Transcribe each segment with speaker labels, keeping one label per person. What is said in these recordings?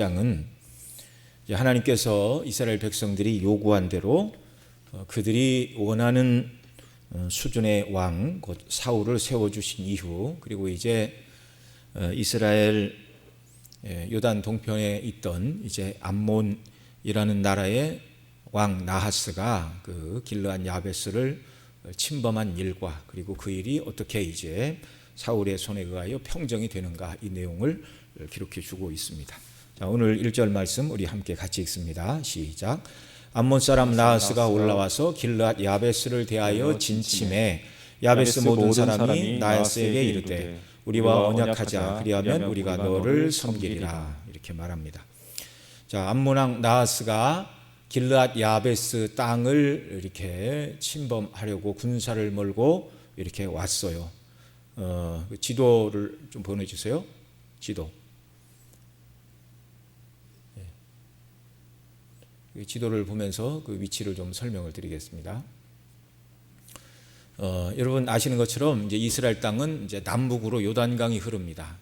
Speaker 1: 장은 하나님께서 이스라엘 백성들이 요구한 대로 그들이 원하는 수준의 왕 곧 사울을 세워주신 이후, 그리고 이제 이스라엘 요단 동편에 있던 이제 암몬이라는 나라의 왕 나하스가 그 길르앗 야베스를 침범한 일과, 그리고 그 일이 어떻게 이제 사울의 손에 의하여 평정이 되는가, 이 내용을 기록해 주고 있습니다. 자, 오늘 1절 말씀 우리 함께 같이 읽습니다. 시작. 암몬 사람 나하스가 올라와서 길르앗 야베스를 대하여 진침해 야베스 모든 사람이 나하스에게 이르되 우리와 언약하자, 그리하면 우리가 너를 섬기리라, 이렇게 말합니다. 자, 암몬 왕 나하스가 길르앗 야베스 땅을 이렇게 침범하려고 군사를 몰고 이렇게 왔어요. 지도를 좀 보내주세요. 지도. 지도를 보면서 그 위치를 좀 설명을 드리겠습니다. 여러분 아시는 것처럼 이제 이스라엘 땅은 이제 남북으로 요단강이 흐릅니다.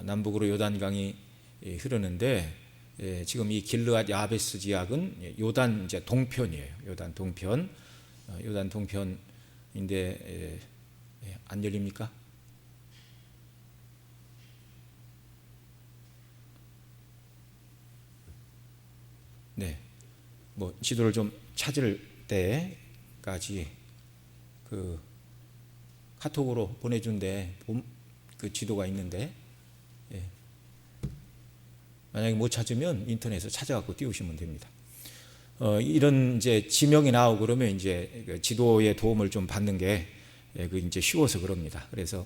Speaker 1: 남북으로 요단강이 흐르는데, 지금 이 길르앗 야베스 지역은 요단 이제 동편이에요. 요단 동편. 요단 동편인데 안 열립니까? 네, 뭐 지도를 좀 찾을 때까지 그 카톡으로 보내준데 그 지도가 있는데, 만약에 못 찾으면 인터넷에서 찾아갖고 띄우시면 됩니다. 이런 이제 지명이 나오고 그러면 이제 그 지도의 도움을 좀 받는 게 그 이제 쉬워서 그럽니다. 그래서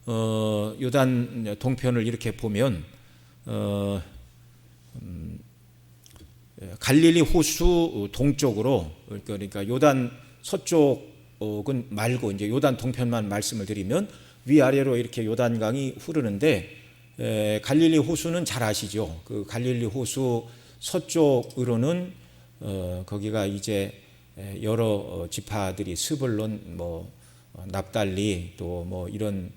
Speaker 1: 요단 동편을 이렇게 보면 갈릴리 호수 동쪽으로, 그러니까 요단 서쪽은 말고 이제 요단 동편만 말씀을 드리면 위아래로 이렇게 요단강이 흐르는데, 갈릴리 호수는 잘 아시죠? 그 갈릴리 호수 서쪽으로는 거기가 이제 여러 지파들이 스불론, 뭐 납달리, 또 뭐 이런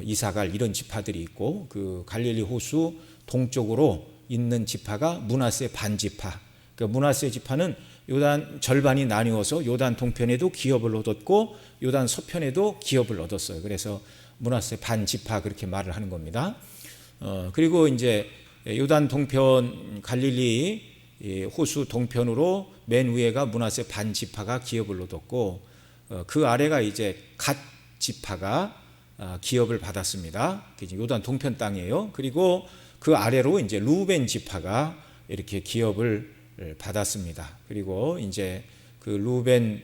Speaker 1: 이사갈 이런 지파들이 있고, 그 갈릴리 호수 동쪽으로 있는 지파가 므낫세 반지파. 그러니까 므낫세 지파는 요단 절반이 나뉘어서 요단 동편에도 기업을 얻었고 요단 서편에도 기업을 얻었어요. 그래서 므낫세 반지파, 그렇게 말을 하는 겁니다. 그리고 이제 요단 동편 갈릴리 호수 동편으로 맨 위에가 므낫세 반지파가 기업을 얻었고, 그 아래가 이제 갓 지파가 기업을 받았습니다. 요단 동편 땅이에요. 그리고 그 아래로 이제 루벤 지파가 이렇게 기업을 받았습니다. 그리고 이제 그 루벤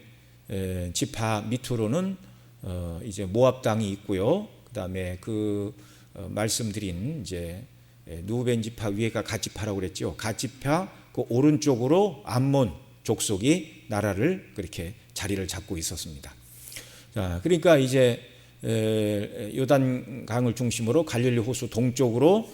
Speaker 1: 지파 밑으로는 이제 모압 땅이 있고요. 그다음에 그 말씀드린 이제 루벤 지파 위에가 갓 지파라고 그랬죠. 갓 지파 그 오른쪽으로 암몬 족속이 나라를 그렇게 자리를 잡고 있었습니다. 자, 그러니까 이제 요단강을 중심으로 갈릴리 호수 동쪽으로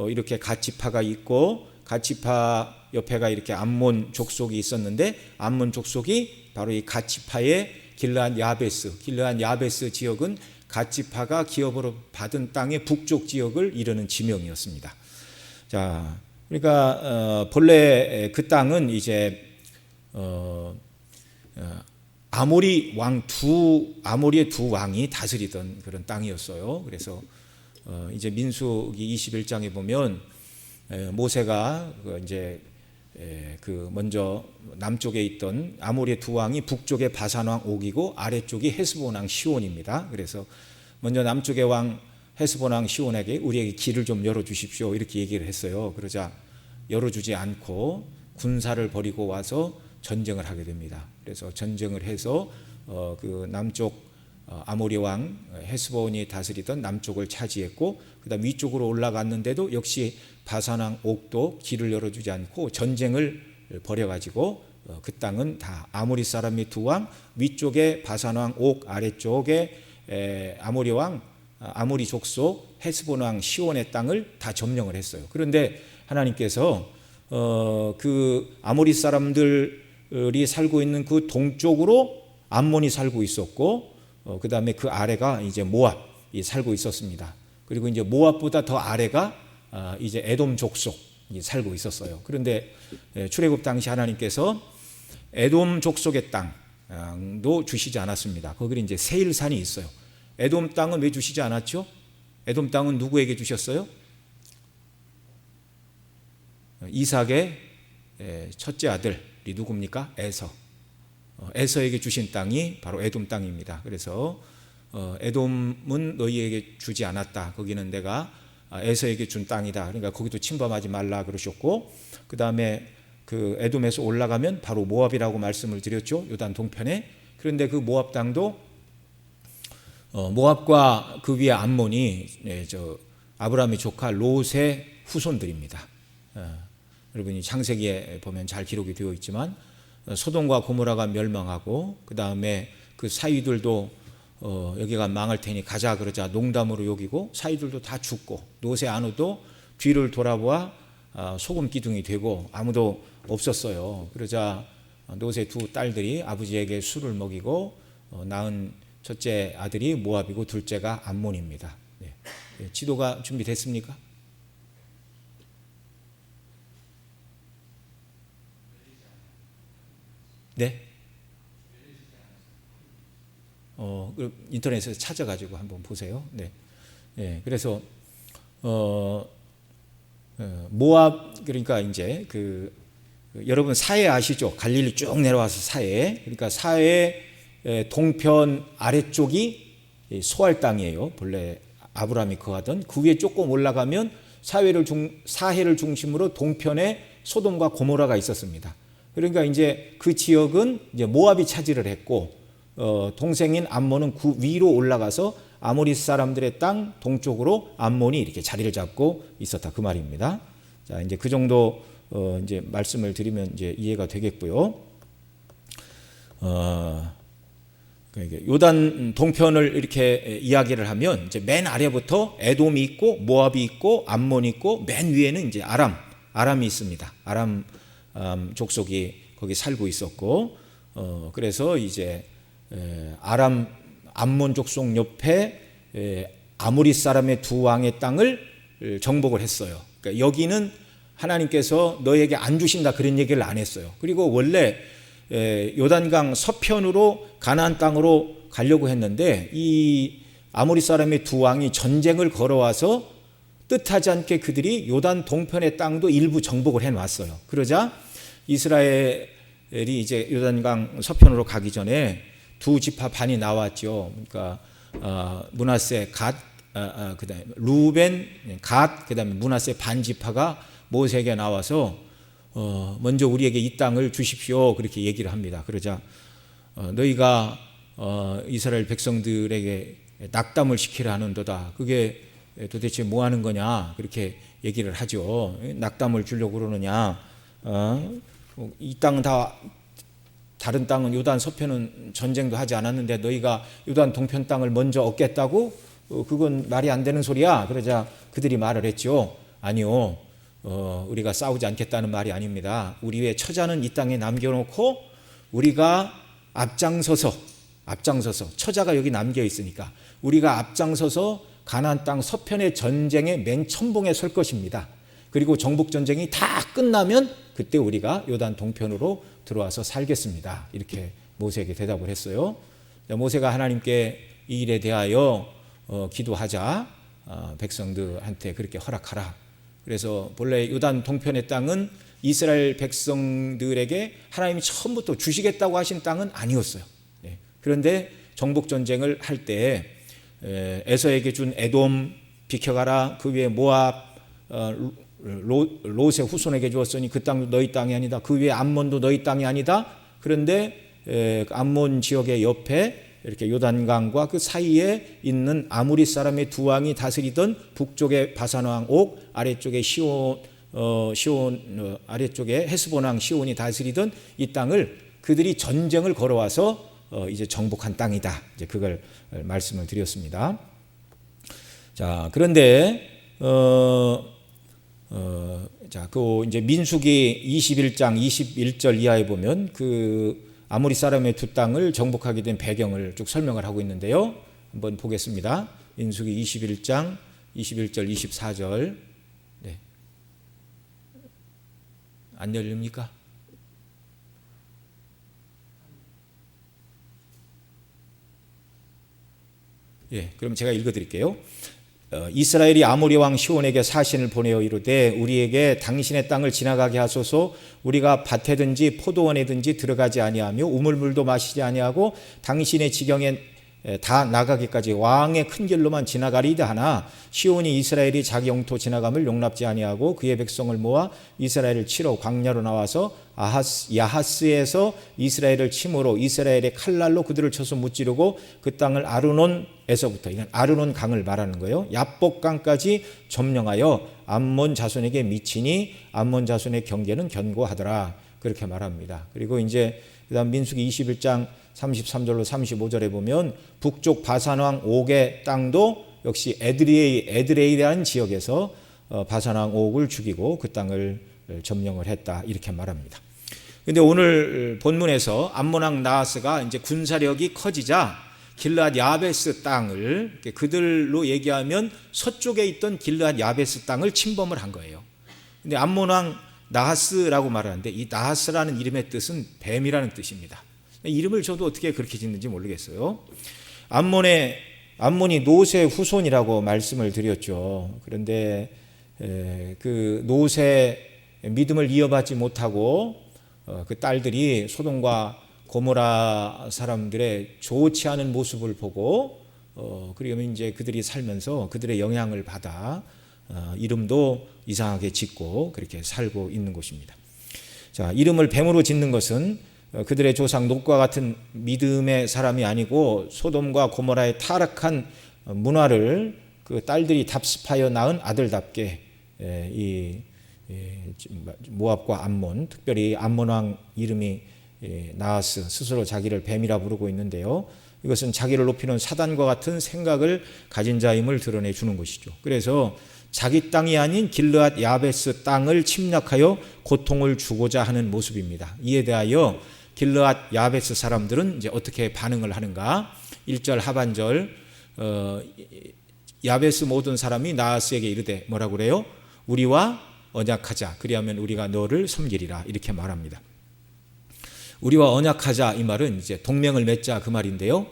Speaker 1: 이렇게 갓 지파가 있고, 갓 지파 옆에가 이렇게 암몬 족속이 있었는데, 암몬 족속이 바로 이 갓 지파의 길르앗 야베스 지역은 갓 지파가 기업으로 받은 땅의 북쪽 지역을 이르는 지명이었습니다. 자, 그러니까 본래 그 땅은 이제 아모리의 두 왕이 다스리던 그런 땅이었어요. 그래서 이제 민수기 21장에 보면 모세가 이제 그 먼저 남쪽에 있던 아모리의 두 왕이 북쪽에 바산 왕 옥이고 아래쪽이 헤스본 왕 시온입니다. 그래서 먼저 남쪽의 왕 헤스본 왕 시온에게 우리에게 길을 좀 열어 주십시오, 이렇게 얘기를 했어요. 그러자 열어주지 않고 군사를 버리고 와서 전쟁을 하게 됩니다. 그래서 전쟁을 해서 그 남쪽 아모리 왕 헤스본이 다스리던 남쪽을 차지했고, 그다음 위쪽으로 올라갔는데도 역시 바산 왕 옥도 길을 열어주지 않고 전쟁을 벌여가지고 그 땅은 다 아모리 사람이 두 왕, 위쪽에 바산 왕 옥, 아래쪽에 아모리 족속 헤스본 왕 시온의 땅을 다 점령을 했어요. 그런데 하나님께서 그 아모리 사람들이 살고 있는 그 동쪽으로 암몬이 살고 있었고, 그 다음에 그 아래가 이제 모압이 살고 있었습니다. 그리고 이제 모압보다 더 아래가 이제 에돔 족속이 살고 있었어요. 그런데 출애굽 당시 하나님께서 에돔 족속의 땅도 주시지 않았습니다. 거기 이제 세일산이 있어요. 에돔 땅은 왜 주시지 않았죠? 에돔 땅은 누구에게 주셨어요? 이삭의 첫째 아들이 누굽니까? 에서. 에서에게 주신 땅이 바로 에돔 땅입니다. 그래서 에돔은 너희에게 주지 않았다. 거기는 내가 에서에게 준 땅이다. 그러니까 거기도 침범하지 말라 그러셨고, 그 다음에 그 에돔에서 올라가면 바로 모압이라고 말씀을 드렸죠. 요단 동편에. 그런데 그 모압 땅도 모압과 그 위에 암몬이 아브라함의 조카 롯의 후손들입니다. 여러분이 창세기에 보면 잘 기록이 되어 있지만 소돔과 고모라가 멸망하고 그 다음에 그 사위들도 여기가 망할 테니 가자 그러자 농담으로 여기고 사위들도 다 죽고 롯의 아내도 뒤를 돌아보아 소금 기둥이 되고 아무도 없었어요. 그러자 롯의 두 딸들이 아버지에게 술을 먹이고 낳은 첫째 아들이 모압이고 둘째가 암몬입니다. 네. 지도가 준비됐습니까? 네. 인터넷에서 찾아가지고 한번 보세요. 네. 네. 그래서 모압 그러니까 이제 여러분 사해 아시죠? 갈릴리 쭉 내려와서 사해. 그러니까 사해 동편 아래쪽이 소알 땅이에요. 본래 아브라함이 거하던 그 위에 조금 올라가면 사해를 중심으로 동편에 소돔과 고모라가 있었습니다. 그러니까 이제 그 지역은 이제 모압이 차지를 했고 동생인 암몬은 그 위로 올라가서 아모리 사람들의 땅 동쪽으로 암몬이 이렇게 자리를 잡고 있었다 그 말입니다. 자, 이제 그 정도 이제 말씀을 드리면 이제 이해가 되겠고요. 요단 동편을 이렇게 이야기를 하면 이제 맨 아래부터 에돔이 있고 모압이 있고 암몬이 있고 맨 위에는 이제 아람이 있습니다. 아람 족속이 거기 살고 있었고 그래서 이제 암몬 족속 옆에 아모리 사람의 두 왕의 땅을 정복을 했어요. 그러니까 여기는 하나님께서 너에게 안 주신다 그런 얘기를 안 했어요. 그리고 원래 요단강 서편으로 가나안 땅으로 가려고 했는데 이 아모리 사람의 두 왕이 전쟁을 걸어와서 뜻하지 않게 그들이 요단 동편의 땅도 일부 정복을 해놨어요. 그러자 이스라엘이 이제 요단강 서편으로 가기 전에 두 지파 반이 나왔죠. 그러니까 므낫세 갓, 그다음에 루벤 갓, 그다음에 므낫세 반 지파가 모세에게 나와서 먼저 우리에게 이 땅을 주십시오 그렇게 얘기를 합니다. 그러자 너희가 이스라엘 백성들에게 낙담을 시키려 하는도다. 그게 도대체 뭐 하는 거냐 그렇게 얘기를 하죠. 낙담을 주려고 그러느냐. 이 땅은 다 다른 땅은 요단 서편은 전쟁도 하지 않았는데 너희가 요단 동편 땅을 먼저 얻겠다고? 그건 말이 안 되는 소리야. 그러자 그들이 말을 했죠. 아니요. 우리가 싸우지 않겠다는 말이 아닙니다. 우리의 처자는 이 땅에 남겨놓고 우리가 앞장서서 처자가 여기 남겨 있으니까 우리가 앞장서서 가나안 땅 서편의 전쟁의 맨 천봉에 설 것입니다. 그리고 정복 전쟁이 다 끝나면 그때 우리가 요단 동편으로 들어와서 살겠습니다. 이렇게 모세에게 대답을 했어요. 모세가 하나님께 이 일에 대하여 기도하자 백성들한테 그렇게 허락하라. 그래서 본래 요단 동편의 땅은 이스라엘 백성들에게 하나님이 처음부터 주시겠다고 하신 땅은 아니었어요. 그런데 정복 전쟁을 할 때 에서에게 준 에돔 비켜가라. 그 위에 모압 롯의 후손에게 주었으니 그 땅도 너희 땅이 아니다. 그 위에 암몬도 너희 땅이 아니다. 그런데 암몬 지역의 옆에 이렇게 요단강과 그 사이에 있는 아무리 사람의 두 왕이 다스리던 북쪽의 바산 왕 옥, 아래쪽에 시온 아래쪽에 헤스본 왕 시온이 다스리던 이 땅을 그들이 전쟁을 걸어와서 이제 정복한 땅이다. 이제 그걸 말씀을 드렸습니다. 자, 그런데 자, 그 이제 민수기 21장 21절 이하에 보면 그 아모리 사람의 두 땅을 정복하게 된 배경을 쭉 설명을 하고 있는데요. 한번 보겠습니다. 민수기 21장 21절 24절. 네. 안 열립니까? 예, 그럼 제가 읽어드릴게요. 이스라엘이 아모리 왕 시온에게 사신을 보내어 이르되 우리에게 당신의 땅을 지나가게 하소서. 우리가 밭에든지 포도원에든지 들어가지 아니하며 우물물도 마시지 아니하고 당신의 지경에 다 나가기까지 왕의 큰 길로만 지나가리이다 하나 시온이 이스라엘이 자기 영토 지나감을 용납지 아니하고 그의 백성을 모아 이스라엘을 치러 광야로 나와서 야하스에서 이스라엘을 침으로 이스라엘의 칼날로 그들을 쳐서 무찌르고 그 땅을 아르논에서부터, 이건 아르논 강을 말하는 거예요, 야복강까지 점령하여 암몬 자손에게 미치니 암몬 자손의 경계는 견고하더라, 그렇게 말합니다. 그리고 이제 그다음 민수기 21장 33절로 35절에 보면 북쪽 바산왕 옥의 땅도 역시 에드레이라는 지역에서 바산왕 옥을 죽이고 그 땅을 점령을 했다, 이렇게 말합니다. 근데 오늘 본문에서 암몬왕 나하스가 이제 군사력이 커지자 길르앗 야베스 땅을, 그들로 얘기하면 서쪽에 있던 길르앗 야베스 땅을 침범을 한 거예요. 근데 암몬왕 나하스라고 말하는데 이 나하스라는 이름의 뜻은 뱀이라는 뜻입니다. 이름을 저도 어떻게 그렇게 짓는지 모르겠어요. 암몬이 노세 후손이라고 말씀을 드렸죠. 그런데 그 노세 믿음을 이어받지 못하고 그 딸들이 소돔과 고모라 사람들의 좋지 않은 모습을 보고 그러면 이제 그들이 살면서 그들의 영향을 받아 이름도 이상하게 짓고 그렇게 살고 있는 곳입니다. 자, 이름을 뱀으로 짓는 것은 그들의 조상 롯과 같은 믿음의 사람이 아니고 소돔과 고모라의 타락한 문화를 그 딸들이 답습하여 낳은 아들답게 이 모압과 암몬, 특별히 암몬 왕 이름이 나하스, 스스로 자기를 뱀이라 부르고 있는데요, 이것은 자기를 높이는 사단과 같은 생각을 가진 자임을 드러내 주는 것이죠. 그래서 자기 땅이 아닌 길르앗 야베스 땅을 침략하여 고통을 주고자 하는 모습입니다. 이에 대하여 길르앗 야베스 사람들은 이제 어떻게 반응을 하는가? 1절 하반절 야베스 모든 사람이 나하스에게 이르되 뭐라고 그래요? 우리와 언약하자, 그리하면 우리가 너를 섬기리라, 이렇게 말합니다. 우리와 언약하자, 이 말은 이제 동맹을 맺자 그 말인데요,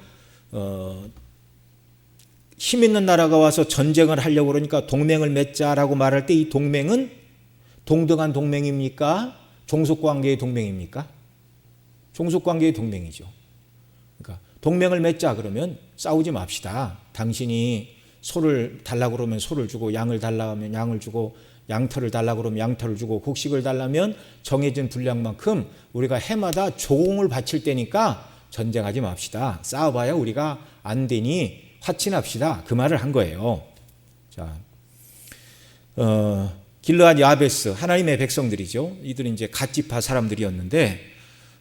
Speaker 1: 힘 있는 나라가 와서 전쟁을 하려고 그러니까 동맹을 맺자라고 말할 때 이 동맹은 동등한 동맹입니까? 종속관계의 동맹입니까? 종속관계의 동맹이죠. 그러니까 동맹을 맺자 그러면 싸우지 맙시다. 당신이 소를 달라고 그러면 소를 주고, 양을 달라고 하면 양을 주고, 양털을 달라고 그러면 양털을 주고, 곡식을 달라면 정해진 분량만큼 우리가 해마다 조공을 바칠 때니까 전쟁하지 맙시다. 싸워봐야 우리가 안 되니 화친합시다, 그 말을 한 거예요. 자, 길르앗 야베스, 하나님의 백성들이죠. 이들은 이제 갓지파 사람들이었는데,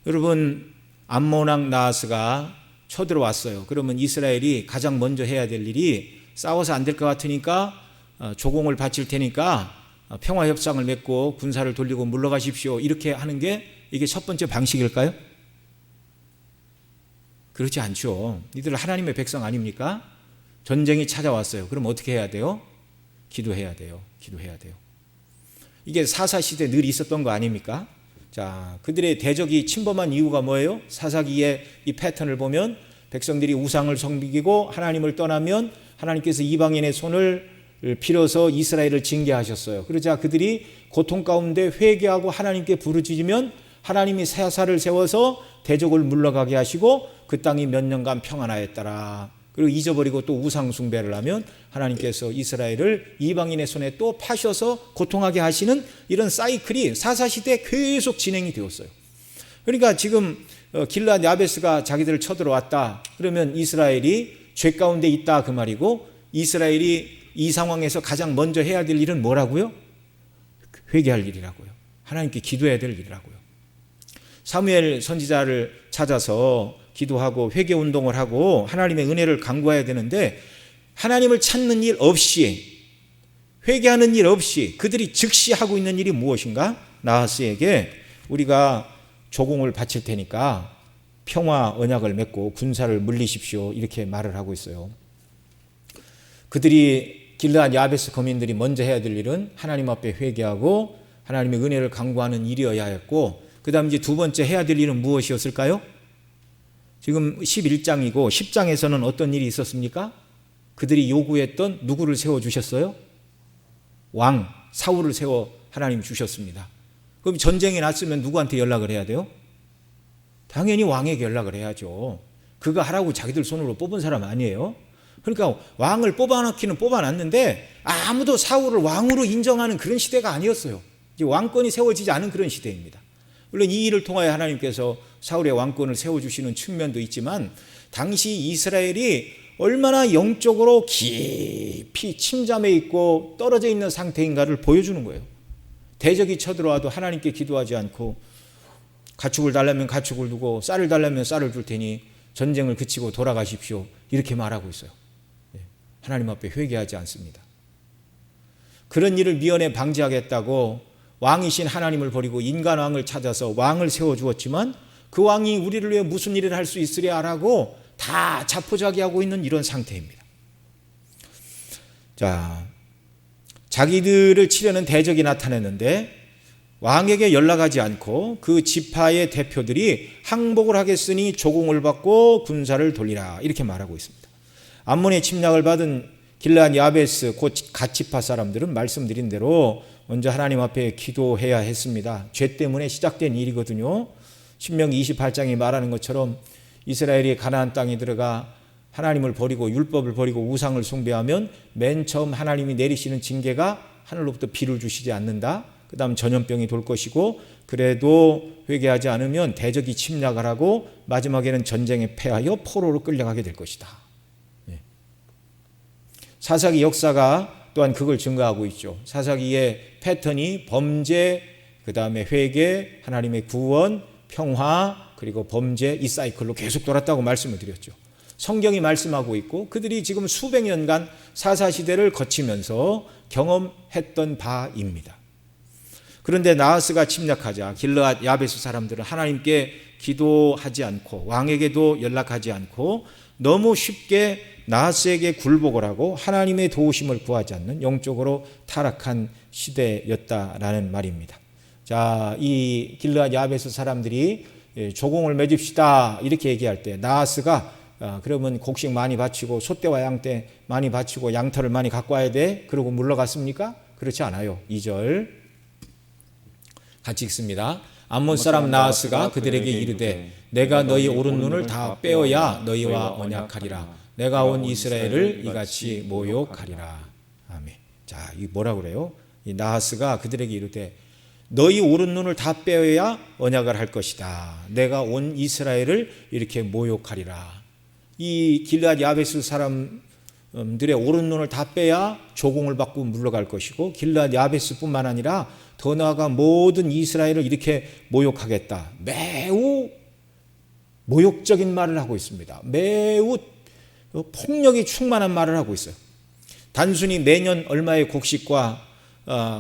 Speaker 1: 여러분 암몬 왕 나하스가 쳐들어왔어요. 그러면 이스라엘이 가장 먼저 해야 될 일이 싸워서 안 될 것 같으니까 조공을 바칠 테니까 평화협상을 맺고 군사를 돌리고 물러가십시오, 이렇게 하는 게 이게 첫 번째 방식일까요? 그렇지 않죠. 이들 하나님의 백성 아닙니까? 전쟁이 찾아왔어요. 그럼 어떻게 해야 돼요? 기도해야 돼요. 기도해야 돼요. 이게 사사시대 늘 있었던 거 아닙니까? 자, 그들의 대적이 침범한 이유가 뭐예요? 사사기의 이 패턴을 보면 백성들이 우상을 섬기고 하나님을 떠나면 하나님께서 이방인의 손을 빌어서 이스라엘을 징계하셨어요. 그러자 그들이 고통 가운데 회개하고 하나님께 부르짖으면 하나님이 사사를 세워서 대적을 물러가게 하시고 그 땅이 몇 년간 평안하였더라. 그리고 잊어버리고 또 우상 숭배를 하면 하나님께서 이스라엘을 이방인의 손에 또 파셔서 고통하게 하시는 이런 사이클이 사사시대에 계속 진행이 되었어요. 그러니까 지금 길르앗 야베스가 자기들을 쳐들어왔다 그러면 이스라엘이 죄 가운데 있다 그 말이고, 이스라엘이 이 상황에서 가장 먼저 해야 될 일은 뭐라고요? 회개할 일이라고요. 하나님께 기도해야 될 일이라고요. 사무엘 선지자를 찾아서 기도하고 회개 운동을 하고 하나님의 은혜를 간구해야 되는데, 하나님을 찾는 일 없이, 회개하는 일 없이 그들이 즉시 하고 있는 일이 무엇인가? 나하스에게 우리가 조공을 바칠 테니까 평화 언약을 맺고 군사를 물리십시오, 이렇게 말을 하고 있어요. 그들이 길르앗 야베스 거민들이 먼저 해야 될 일은 하나님 앞에 회개하고 하나님의 은혜를 강구하는 일이어야 했고, 그 다음 이제 두 번째 해야 될 일은 무엇이었을까요? 지금 11장이고 10장에서는 어떤 일이 있었습니까? 그들이 요구했던 누구를 세워주셨어요? 왕 사울을 세워 하나님 주셨습니다. 그럼 전쟁이 났으면 누구한테 연락을 해야 돼요? 당연히 왕에게 연락을 해야죠. 그거 하라고 자기들 손으로 뽑은 사람 아니에요. 그러니까 왕을 뽑아놓기는 뽑아놨는데 아무도 사울을 왕으로 인정하는 그런 시대가 아니었어요. 이제 왕권이 세워지지 않은 그런 시대입니다. 물론 이 일을 통하여 하나님께서 사울의 왕권을 세워주시는 측면도 있지만, 당시 이스라엘이 얼마나 영적으로 깊이 침잠해 있고 떨어져 있는 상태인가를 보여주는 거예요. 대적이 쳐들어와도 하나님께 기도하지 않고, 가축을 달라면 가축을 두고 쌀을 달라면 쌀을 줄 테니 전쟁을 그치고 돌아가십시오, 이렇게 말하고 있어요. 하나님 앞에 회개하지 않습니다. 그런 일을 미연에 방지하겠다고 왕이신 하나님을 버리고 인간 왕을 찾아서 왕을 세워주었지만, 그 왕이 우리를 위해 무슨 일을 할 수 있으랴라고 다 자포자기하고 있는 이런 상태입니다. 자, 자기들을 치려는 대적이 나타났는데 왕에게 연락하지 않고 그 지파의 대표들이 항복을 하겠으니 조공을 받고 군사를 돌리라, 이렇게 말하고 있습니다. 암몬의 침략을 받은 길르앗 야베스 곧 갓지파 사람들은 말씀드린 대로 먼저 하나님 앞에 기도해야 했습니다. 죄 때문에 시작된 일이거든요. 신명기 28장이 말하는 것처럼 이스라엘이 가나안 땅에 들어가 하나님을 버리고 율법을 버리고 우상을 숭배하면 맨 처음 하나님이 내리시는 징계가 하늘로부터 비를 주시지 않는다. 그 다음 전염병이 돌 것이고, 그래도 회개하지 않으면 대적이 침략을 하고 마지막에는 전쟁에 패하여 포로로 끌려가게 될 것이다. 사사기 역사가 또한 그걸 증거하고 있죠. 사사기의 패턴이 범죄, 그 다음에 회개, 하나님의 구원, 평화, 그리고 범죄, 이 사이클로 계속 돌았다고 말씀을 드렸죠. 성경이 말씀하고 있고 그들이 지금 수백 년간 사사시대를 거치면서 경험했던 바입니다. 그런데 나하스가 침략하자 길르앗 야베스 사람들은 하나님께 기도하지 않고 왕에게도 연락하지 않고 너무 쉽게 나하스에게 굴복을 하고 하나님의 도우심을 구하지 않는 영적으로 타락한 시대였다라는 말입니다. 자, 이 길르앗 야베스 사람들이 조공을 맺읍시다 이렇게 얘기할 때 나하스가 그러면 곡식 많이 바치고 소떼와 양떼 많이 바치고 양털을 많이 갖고 와야 돼? 그러고 물러갔습니까? 그렇지 않아요. 2절 같이 읽습니다. 암몬 사람 나하스가 그들에게 이르되 내가 너희 오른 눈을 다 빼어야 너희와 언약하리라. 내가 온 이스라엘을 이같이 모욕하리라. 아멘. 자, 이 뭐라 그래요? 이 나하스가 그들에게 이르되 너희 오른 눈을 다 빼어야 언약을 할 것이다. 내가 온 이스라엘을 이렇게 모욕하리라. 이 길르앗 야베스 사람들의 오른 눈을 다 빼야 조공을 받고 물러갈 것이고 길르앗 야베스뿐만 아니라 더 나아가 모든 이스라엘을 이렇게 모욕하겠다. 매우 모욕적인 말을 하고 있습니다. 매우 폭력이 충만한 말을 하고 있어요. 단순히 매년 얼마의 곡식과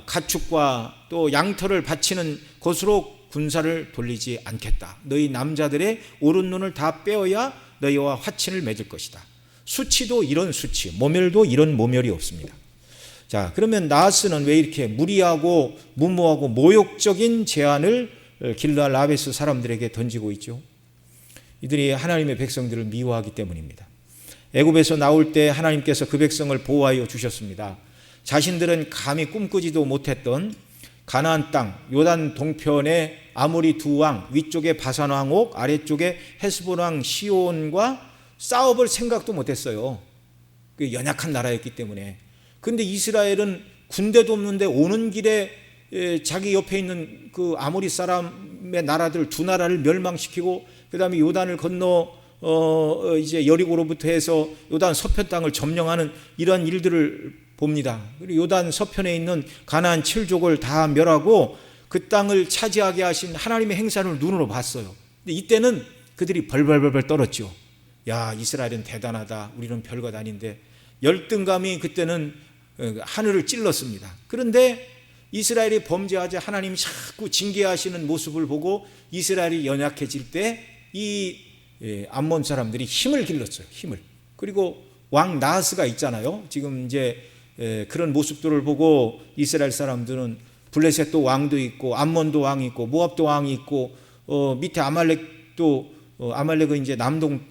Speaker 1: 가축과 또 양털을 바치는 것으로 군사를 돌리지 않겠다. 너희 남자들의 오른 눈을 다 빼어야 너희와 화친을 맺을 것이다. 수치도 이런 수치, 모멸도 이런 모멸이 없습니다. 자, 그러면 나하스는 왜 이렇게 무리하고 무모하고 모욕적인 제안을 길르앗 야베스 사람들에게 던지고 있죠? 이들이 하나님의 백성들을 미워하기 때문입니다. 애굽에서 나올 때 하나님께서 그 백성을 보호하여 주셨습니다. 자신들은 감히 꿈꾸지도 못했던 가나안 땅 요단 동편의 아모리 두 왕, 위쪽에 바산 왕옥, 아래쪽에 헤스본 왕 시온과 싸워볼 생각도 못했어요. 그 연약한 나라였기 때문에. 그런데 이스라엘은 군대도 없는데 오는 길에 자기 옆에 있는 그 아모리 사람의 나라들 두 나라를 멸망시키고 그 다음에 요단을 건너 이제 여리고로부터 해서 요단 서편 땅을 점령하는 이러한 일들을 봅니다. 그리고 요단 서편에 있는 가나안 7족을 다 멸하고 그 땅을 차지하게 하신 하나님의 행사를 눈으로 봤어요. 근데 이때는 그들이 벌벌벌 떨었죠. 야, 이스라엘은 대단하다. 우리는 별것 아닌데. 열등감이 그때는 하늘을 찔렀습니다. 그런데 이스라엘이 범죄하자 하나님이 자꾸 징계하시는 모습을 보고 이스라엘이 연약해질 때 이 암몬 사람들이 힘을 길렀어요. 힘을. 그리고 왕 나하스가 있잖아요. 지금 이제 그런 모습들을 보고 이스라엘 사람들은 블레셋도 왕도 있고 암몬도 왕이 있고 모압도 왕이 있고 밑에 아말렉도 아말렉은 이제 남동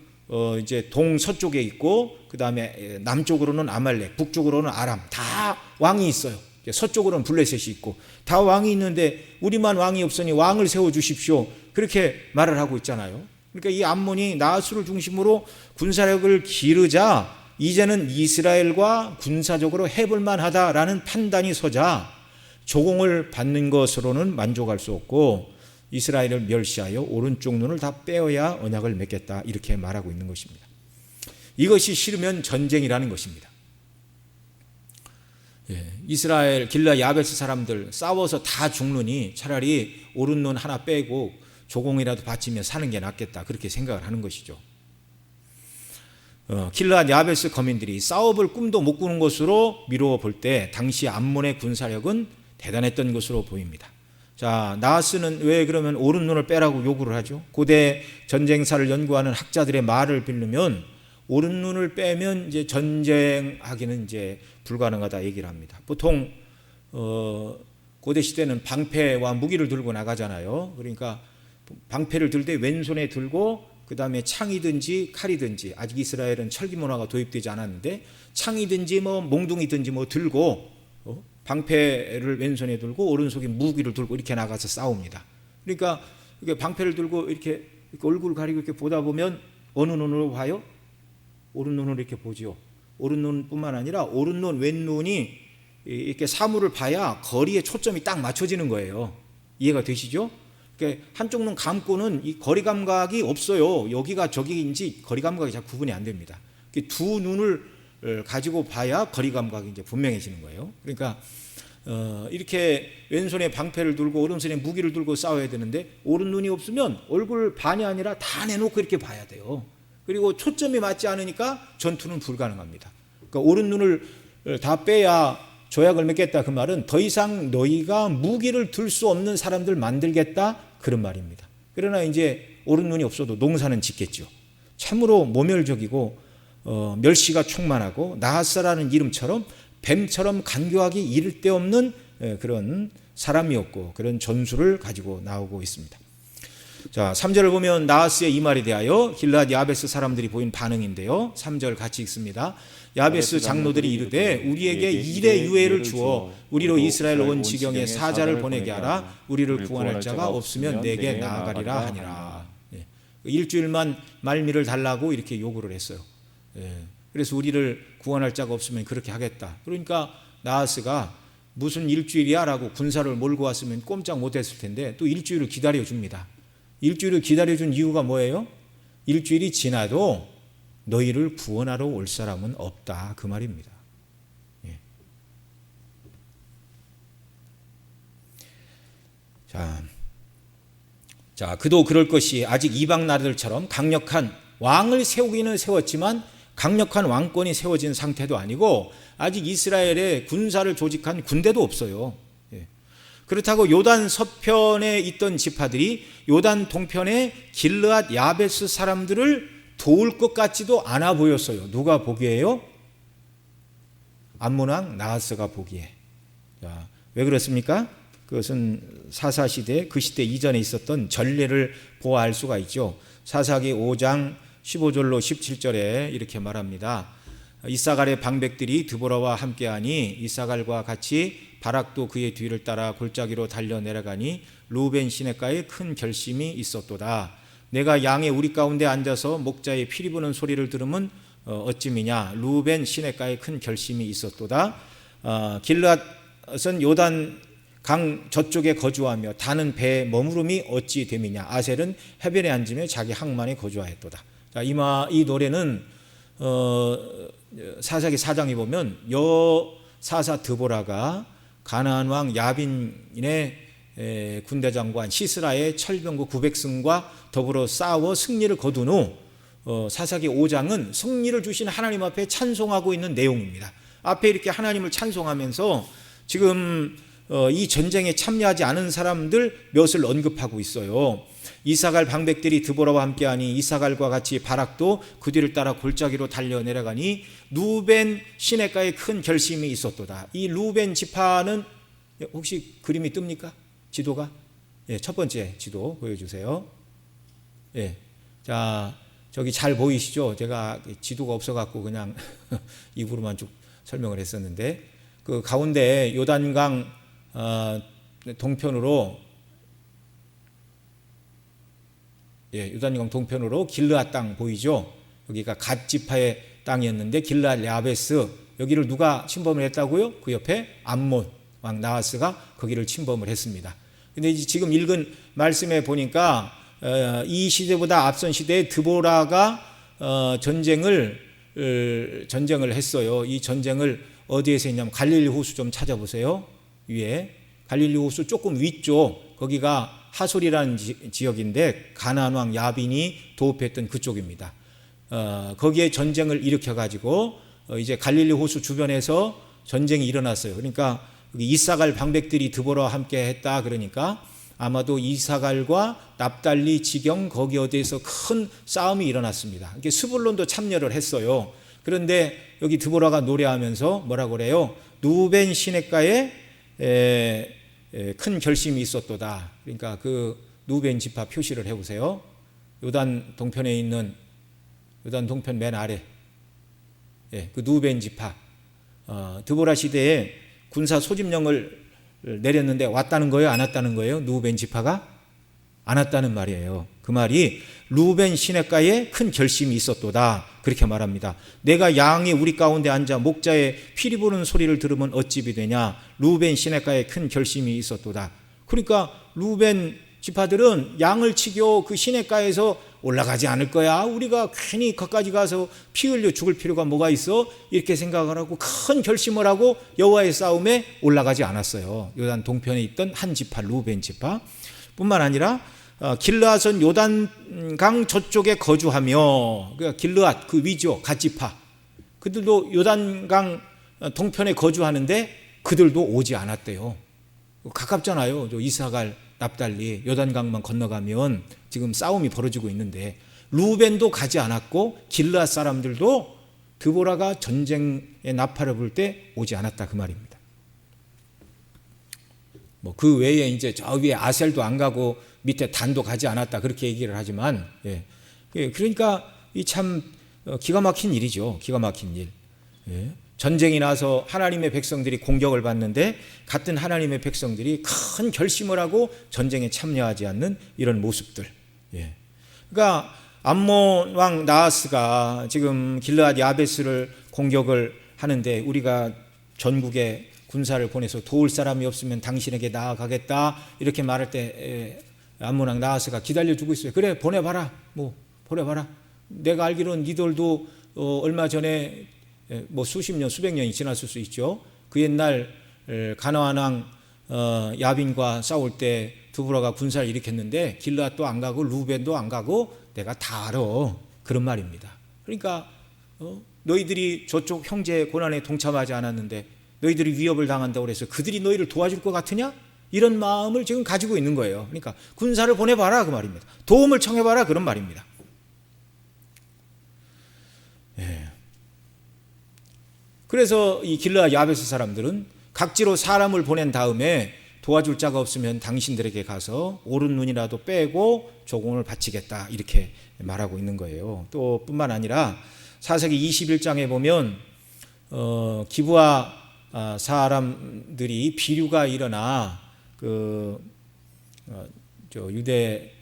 Speaker 1: 이제 동서쪽에 있고 그다음에 남쪽으로는 아말렉, 북쪽으로는 아람 다 왕이 있어요. 서쪽으로는 블레셋이 있고 다 왕이 있는데 우리만 왕이 없으니 왕을 세워 주십시오. 그렇게 말을 하고 있잖아요. 그러니까 이 암몬이 나하스를 중심으로 군사력을 기르자 이제는 이스라엘과 군사적으로 해볼 만하다라는 판단이 서자 조공을 받는 것으로는 만족할 수 없고 이스라엘을 멸시하여 오른쪽 눈을 다 빼어야 언약을 맺겠다 이렇게 말하고 있는 것입니다. 이것이 싫으면 전쟁이라는 것입니다. 이스라엘 길라 야베스 사람들 싸워서 다 죽느니 차라리 오른 눈 하나 빼고 조공이라도 바치며 사는 게 낫겠다 그렇게 생각을 하는 것이죠. 길라 야베스 거민들이 싸워볼 꿈도 못 꾸는 것으로 미루어 볼 때 당시 암몬의 군사력은 대단했던 것으로 보입니다. 자, 나하스는 왜 그러면 오른 눈을 빼라고 요구를 하죠? 고대 전쟁사를 연구하는 학자들의 말을 빌리면 오른 눈을 빼면 이제 전쟁하기는 이제 불가능하다 얘기를 합니다. 보통 고대 시대는 방패와 무기를 들고 나가잖아요. 그러니까 방패를 들 때 왼손에 들고 그 다음에 창이든지 칼이든지 아직 이스라엘은 철기 문화가 도입되지 않았는데 창이든지 뭐 몽둥이든지 뭐 들고 방패를 왼손에 들고 오른손에 무기를 들고 이렇게 나가서 싸웁니다. 그러니까 이게 방패를 들고 이렇게 얼굴 가리고 이렇게 보다 보면 어느 눈으로 봐요? 오른 눈으로 이렇게 보지요. 오른 눈뿐만 아니라 오른 눈, 왼 눈이 이렇게 사물을 봐야 거리에 초점이 딱 맞춰지는 거예요. 이해가 되시죠? 그러니까 한쪽 눈 감고는 이 거리 감각이 없어요. 여기가 저기인지 거리 감각이 잘 구분이 안 됩니다. 두 눈을 가지고 봐야 거리 감각이 이제 분명해지는 거예요. 그러니까 이렇게 왼손에 방패를 들고 오른손에 무기를 들고 싸워야 되는데 오른 눈이 없으면 얼굴 반이 아니라 다 내놓고 이렇게 봐야 돼요. 그리고 초점이 맞지 않으니까 전투는 불가능합니다. 그러니까 오른 눈을 다 빼야 조약을 맺겠다 그 말은 더 이상 너희가 무기를 들 수 없는 사람들 만들겠다 그런 말입니다. 그러나 이제 오른 눈이 없어도 농사는 짓겠죠. 참으로 모멸적이고 멸시가 충만하고 나하스라는 이름처럼 뱀처럼 간교하기 이를 데 없는 그런 사람이었고 그런 전술을 가지고 나오고 있습니다. 자, 3절을 보면 나하스의 이 말에 대하여 길앗 야베스 사람들이 보인 반응인데요. 3절 같이 읽습니다. 야베스 장로들이 이르되 우리에게 일의 유예를 주어 우리로 이스라엘 온 지경에 사자를 보내게 하라. 우리를 구원할 자가 없으면 내게 나아가리라 하니라. 일주일만 말미를 달라고 이렇게 요구를 했어요. 그래서 우리를 구원할 자가 없으면 그렇게 하겠다. 그러니까 나하스가 무슨 일주일이야 라고 군사를 몰고 왔으면 꼼짝 못했을 텐데 또 일주일을 기다려줍니다. 일주일을 기다려준 이유가 뭐예요? 일주일이 지나도 너희를 구원하러 올 사람은 없다 그 말입니다. 자, 그도 그럴 것이 아직 이방 나라들처럼 강력한 왕을 세우기는 세웠지만 강력한 왕권이 세워진 상태도 아니고 아직 이스라엘에 군사를 조직한 군대도 없어요. 그렇다고 요단 서편에 있던 지파들이 요단 동편에 길르앗 야베스 사람들을 도울 것 같지도 않아 보였어요. 누가 보기에요? 암몬 왕 나하스가 보기에. 자, 왜 그렇습니까? 그것은 사사시대 그 시대 이전에 있었던 전례를 보아 알 수가 있죠. 사사기 5장 15절로 17절에 이렇게 말합니다. 이사갈의 방백들이 드보라와 함께하니 이사갈과 같이 바락도 그의 뒤를 따라 골짜기로 달려 내려가니 루벤 시내가에 큰 결심이 있었도다. 내가 양의 우리 가운데 앉아서 목자의 피리 부는 소리를 들으면 어찌미냐. 루벤 시내가에 큰 결심이 있었도다. 길앗은 요단 강 저쪽에 거주하며 다는 배에 머무름이 어찌 됨이냐. 아셀은 해변에 앉으며 자기 항만에 거주하였도다. 자, 이 노래는 사사기 4장에 보면 여사사 드보라가 가나안 왕 야빈의 군대장관 시스라의 철병구 900승과 더불어 싸워 승리를 거둔 후 사사기 5장은 승리를 주신 하나님 앞에 찬송하고 있는 내용입니다. 앞에 이렇게 하나님을 찬송하면서 지금 이 전쟁에 참여하지 않은 사람들 몇을 언급하고 있어요. 이사갈 방백들이 드보라와 함께하니 이사갈과 같이 바락도 그 뒤를 따라 골짜기로 달려 내려가니 루벤 시내가에 큰 결심이 있었도다. 이 루벤 지파는 혹시 그림이 뜹니까? 지도가? 예, 첫 번째 지도 보여주세요. 예, 자, 저기 잘 보이시죠? 제가 지도가 없어갖고 그냥 입으로만 쭉 설명을 했었는데, 그 가운데 요단강 동편으로, 예, 요단강 동편으로 길르앗 땅 보이죠? 여기가 갓 지파의 땅이었는데 길르앗 야베스, 여기를 누가 침범을 했다고요? 그 옆에 암몬 왕 나하스가 거기를 침범을 했습니다. 근데 지금 읽은 말씀에 보니까 이 시대보다 앞선 시대에 드보라가 전쟁을 했어요. 이 전쟁을 어디에서 했냐면 갈릴리 호수 좀 찾아보세요. 위에 갈릴리 호수 조금 위쪽, 거기가 하솔이라는 지역인데 가나안 왕 야빈이 도읍했던 그쪽입니다. 거기에 전쟁을 일으켜 가지고 이제 갈릴리 호수 주변에서 전쟁이 일어났어요. 그러니까 이사갈 방백들이 드보라와 함께 했다. 그러니까 아마도 이사갈과 납달리 지경 거기 어디에서 큰 싸움이 일어났습니다. 이게 스불론도 참여를 했어요. 그런데 여기 드보라가 노래하면서 뭐라고 그래요? 누벤 시냇가에 큰 결심이 있었도다. 그러니까 그 누벤 지파 표시를 해보세요. 요단 동편에 있는, 요단 동편 맨 아래, 예, 그 누벤 지파. 드보라 시대에 군사 소집령을 내렸는데 왔다는 거예요? 안 왔다는 거예요? 누벤 지파가? 안 왔다는 말이에요. 그 말이 루벤 시냇가에 큰 결심이 있었도다. 그렇게 말합니다. 내가 양이 우리 가운데 앉아 목자의 피리 부는 소리를 들으면 어찌비 되냐. 루벤 시냇가에 큰 결심이 있었도다. 그러니까 루벤 지파들은 양을 치교 그 시냇가에서 올라가지 않을 거야. 우리가 괜히 거기까지 가서 피 흘려 죽을 필요가 뭐가 있어? 이렇게 생각을 하고 큰 결심을 하고 여호와의 싸움에 올라가지 않았어요. 요단 동편에 있던 한 지파, 루벤 지파 뿐만 아니라 길르앗은 요단강 저쪽에 거주하며, 그러니까 길르앗 그 위죠, 갓지파, 그들도 요단강 동편에 거주하는데 그들도 오지 않았대요. 가깝잖아요. 이사갈, 납달리, 요단강만 건너가면 지금 싸움이 벌어지고 있는데 루벤도 가지 않았고 길르앗 사람들도 드보라가 전쟁에 나팔을 불 때 오지 않았다 그 말입니다. 뭐 그 외에 이제 저 위에 아셀도 안 가고 밑에 단도 가지 않았다 그렇게 얘기를 하지만, 예, 그러니까 이 참 기가 막힌 일이죠. 기가 막힌 일. 예. 전쟁이 나서 하나님의 백성들이 공격을 받는데 같은 하나님의 백성들이 큰 결심을 하고 전쟁에 참여하지 않는 이런 모습들. 예. 그러니까 암몬 왕 나하스가 지금 길르앗 야베스를 공격을 하는데 우리가 전국에 군사를 보내서 도울 사람이 없으면 당신에게 나아가겠다 이렇게 말할 때 암몬 왕 나하스가 기다려주고 있어요. 그래, 보내봐라. 뭐 보내봐라. 내가 알기로는 니들도 얼마 전에 뭐 수십 년, 수백 년이 지났을 수 있죠. 그 옛날 가나안 왕 야빈과 싸울 때 드보라가 군사를 일으켰는데 길르앗도 안 가고 루벤도 안 가고 내가 다 알아. 그런 말입니다. 그러니까 너희들이 저쪽 형제 고난에 동참하지 않았는데 너희들이 위협을 당한다고 그래서 그들이 너희를 도와줄 것 같으냐? 이런 마음을 지금 가지고 있는 거예요. 그러니까 군사를 보내봐라 그 말입니다. 도움을 청해봐라 그런 말입니다. 예. 그래서 이 길르앗 야베스 사람들은 각지로 사람을 보낸 다음에 도와줄 자가 없으면 당신들에게 가서 오른 눈이라도 빼고 조공을 바치겠다 이렇게 말하고 있는 거예요. 또 뿐만 아니라 사사기 21장에 보면 기브아 사람들이 비류가 일어나 유대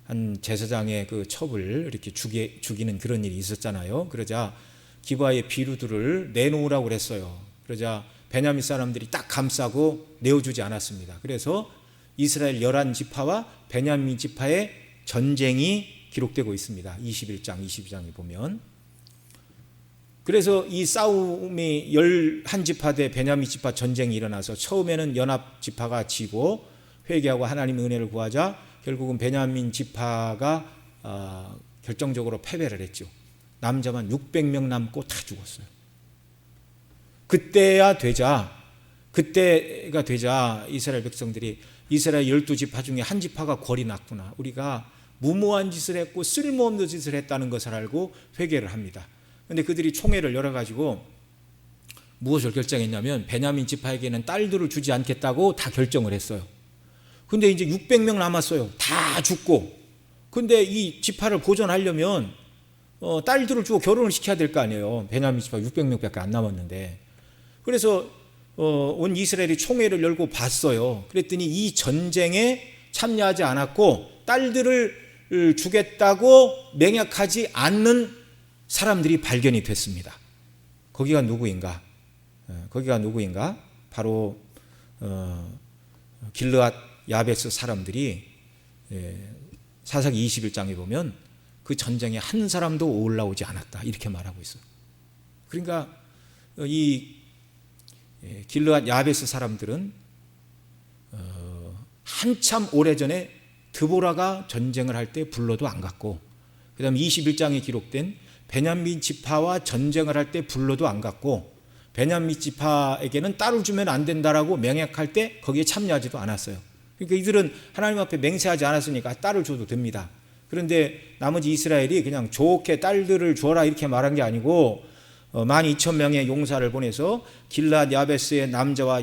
Speaker 1: 한 제사장의 그 첩을 이렇게 죽이는 그런 일이 있었잖아요. 그러자 기브아의 비류들을 내놓으라고 그랬어요. 그러자 베냐민 사람들이 딱 감싸고 내어주지 않았습니다. 그래서 이스라엘 11지파와 베냐민 지파의 전쟁이 기록되고 있습니다. 21장, 22장에 보면. 그래서 이 싸움이 11지파 대 베냐민 지파 전쟁이 일어나서 처음에는 연합 지파가 지고 회개하고 하나님의 은혜를 구하자 결국은 베냐민 지파가 결정적으로 패배를 했죠. 남자만 600명 남고 다 죽었어요. 그때가 되자 이스라엘 백성들이 이스라엘 12지파 중에 한 지파가 궐이 났구나. 우리가 무모한 짓을 했고 쓸모없는 짓을 했다는 것을 알고 회개를 합니다. 그런데 그들이 총회를 열어가지고 무엇을 결정했냐면 베냐민 지파에게는 딸들을 주지 않겠다고 다 결정을 했어요. 근데 이제 600명 남았어요. 다 죽고. 근데 이 지파를 보존하려면 딸들을 주고 결혼을 시켜야 될 거 아니에요. 베냐민 지파 600명밖에 안 남았는데. 그래서 온 이스라엘이 총회를 열고 봤어요. 그랬더니 이 전쟁에 참여하지 않았고 딸들을 주겠다고 맹약하지 않는 사람들이 발견이 됐습니다. 거기가 누구인가? 바로 길르앗 야베스 사람들이 사사기 21장에 보면 그 전쟁에 한 사람도 올라오지 않았다 이렇게 말하고 있어요. 그러니까 이 길르앗 야베스 사람들은 한참 오래전에 드보라가 전쟁을 할 때 불러도 안 갔고, 그 다음 21장에 기록된 베냐민 지파와 전쟁을 할 때 불러도 안 갔고, 베냐민 지파에게는 딸을 주면 안 된다라고 맹약할 때 거기에 참여하지도 않았어요. 그러니까 이들은 하나님 앞에 맹세하지 않았으니까 딸을 줘도 됩니다. 그런데 나머지 이스라엘이 그냥 좋게 딸들을 줘라 이렇게 말한 게 아니고 12,000명의 용사를 보내서 길르앗 야베스의 남자와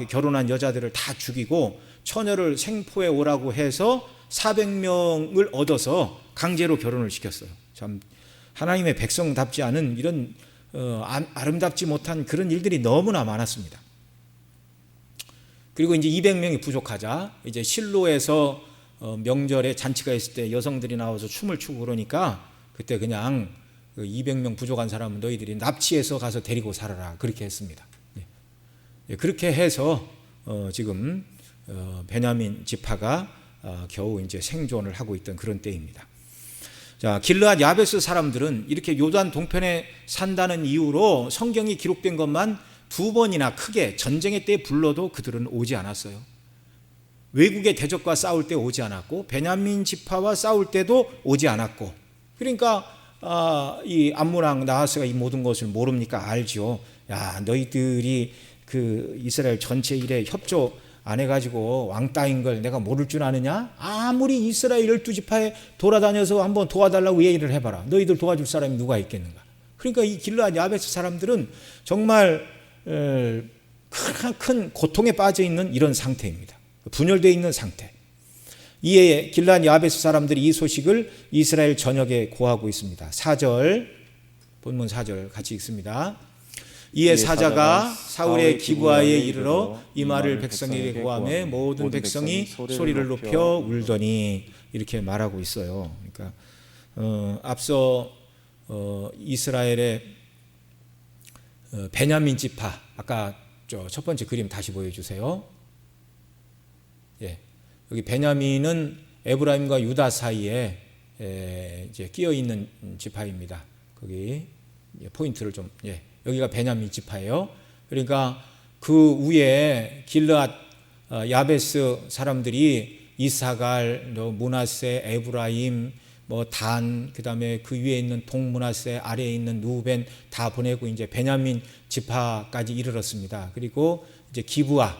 Speaker 1: 결혼한 여자들을 다 죽이고 처녀를 생포해 오라고 해서 400명을 얻어서 강제로 결혼을 시켰어요. 참 하나님의 백성답지 않은 이런 아름답지 못한 그런 일들이 너무나 많았습니다. 그리고 이제 200명이 부족하자 이제 실로에서 명절에 잔치가 있을 때 여성들이 나와서 춤을 추고 그러니까 그때 그냥 200명 부족한 사람은 너희들이 납치해서 가서 데리고 살아라 그렇게 했습니다. 그렇게 해서 지금 베냐민 지파가 겨우 이제 생존을 하고 있던 그런 때입니다. 자, 길르앗 야베스 사람들은 이렇게 요단 동편에 산다는 이유로 성경이 기록된 것만 2번이나 크게 전쟁의 때에 불러도 그들은 오지 않았어요. 외국의 대적과 싸울 때 오지 않았고 베냐민 지파와 싸울 때도 오지 않았고, 그러니까 이 암므랑 나하스가 이 모든 것을 모릅니까? 알죠. 야, 너희들이 그 이스라엘 전체 일에 협조 안 해가지고 왕따인 걸 내가 모를 줄 아느냐? 아무리 이스라엘 12지파에 돌아다녀서 한번 도와달라고 얘기를 해봐라. 너희들 도와줄 사람이 누가 있겠는가? 그러니까 이 길르앗 야베스 사람들은 정말 큰 고통에 빠져 있는 이런 상태입니다. 분열되어 있는 상태. 이에 길르앗 야베스 사람들이 이 소식을 이스라엘 전역에 고하고 있습니다. 4절, 본문 4절 같이 읽습니다. 이에 사자가 사울의 기브아에 이르러 이 말을 백성에게 고하매 모든 백성이 소리를 높여 울더니 이렇게 말하고 있어요. 그러니까 앞서 이스라엘의 베냐민 지파, 아까 첫 번째 그림 다시 보여주세요. 예, 여기 베냐민은 에브라임과 유다 사이에 이제 끼어 있는 지파입니다. 거기 포인트를 좀 여기가 베냐민 지파예요. 그러니까 그 위에 길르앗 야베스 사람들이 이사갈, 므낫세, 에브라임, 단, 그다음에 그 위에 있는 동므낫세, 아래에 있는 루벤 다 보내고 이제 베냐민 지파까지 이르렀습니다. 그리고 이제 기브아,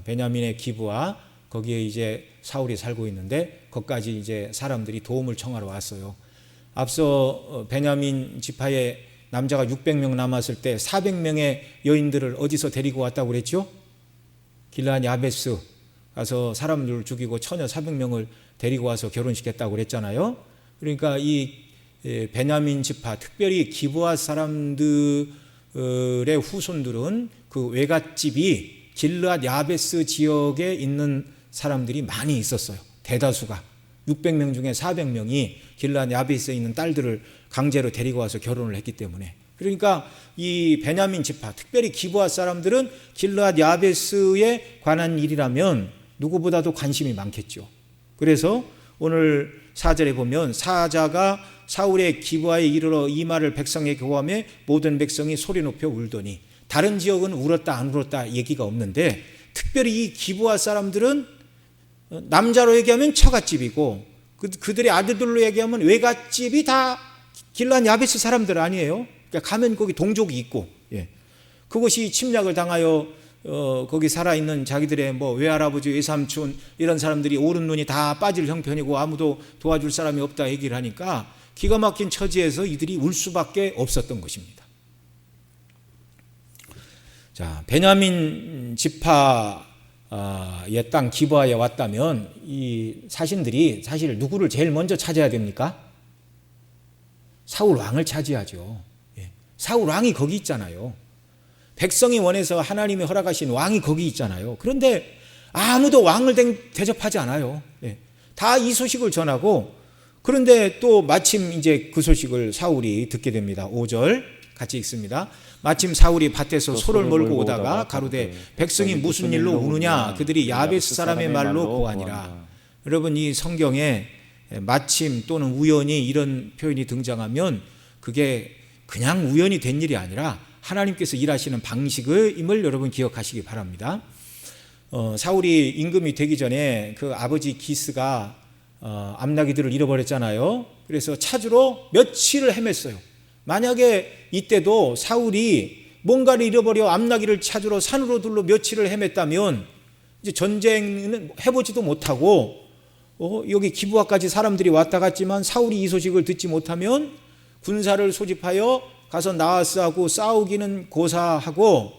Speaker 1: 베냐민의 기브아, 거기에 이제 사울이 살고 있는데 거기까지 이제 사람들이 도움을 청하러 왔어요. 앞서 베냐민 지파의 남자가 600명 남았을 때 400명의 여인들을 어디서 데리고 왔다고 그랬죠? 길르앗 야베스 가서 사람들을 죽이고 처녀 400명을 데리고 와서 결혼시켰다고 그랬잖아요. 그러니까 이 베냐민 지파, 특별히 기브아 사람들의 후손들은 그 외갓집이 길르앗 야베스 지역에 있는 사람들이 많이 있었어요. 대다수가 600명 중에 400명이 길르앗 야베스에 있는 딸들을 강제로 데리고 와서 결혼을 했기 때문에, 그러니까 이 베냐민 지파, 특별히 기브아 사람들은 길르앗 야베스에 관한 일이라면 누구보다도 관심이 많겠죠. 그래서 오늘 4절에 보면 사자가 사울의 기브아에 이르러 이 말을 백성에게 고하며 모든 백성이 소리 높여 울더니, 다른 지역은 울었다 안 울었다 얘기가 없는데 특별히 이 기브아 사람들은 남자로 얘기하면 처갓집이고 그들의 아들들로 얘기하면 외갓집이 다 길르앗 야베스 사람들 아니에요. 그러니까 가면 거기 동족이 있고, 그것이 침략을 당하여 거기 살아있는 자기들의 외할아버지, 외삼촌 이런 사람들이 오른 눈이 다 빠질 형편이고 아무도 도와줄 사람이 없다 얘기를 하니까 기가 막힌 처지에서 이들이 울 수밖에 없었던 것입니다. 자, 베냐민 지파의 땅 기브아에 왔다면 이 사신들이 사실 누구를 제일 먼저 찾아야 됩니까? 사울 왕을 차지하죠. 사울 왕이 거기 있잖아요. 백성이 원해서 하나님이 허락하신 왕이 거기 있잖아요. 그런데 아무도 왕을 대접하지 않아요. 다 이 소식을 전하고, 그런데 또 마침 이제 그 소식을 사울이 듣게 됩니다. 5절 같이 읽습니다. 마침 사울이 밭에서 소를 몰고 오다가 가로되 백성이 무슨 일로 우느냐 그들이 야베스 사람의 말로 고하니라. 여러분, 이 성경에 마침 또는 우연히 이런 표현이 등장하면 그게 그냥 우연이 된 일이 아니라 하나님께서 일하시는 방식임을 여러분 기억하시기 바랍니다. 사울이 임금이 되기 전에 그 아버지 기스가 암나기들을 잃어버렸잖아요. 그래서 찾으러 며칠을 헤맸어요. 만약에 이때도 사울이 뭔가를 잃어버려 암나기를 찾으러 산으로 둘러 며칠을 헤맸다면 이제 전쟁은 해보지도 못하고 여기 기브아까지 사람들이 왔다 갔지만 사울이 이 소식을 듣지 못하면 군사를 소집하여 가서 나하스하고 싸우기는 고사하고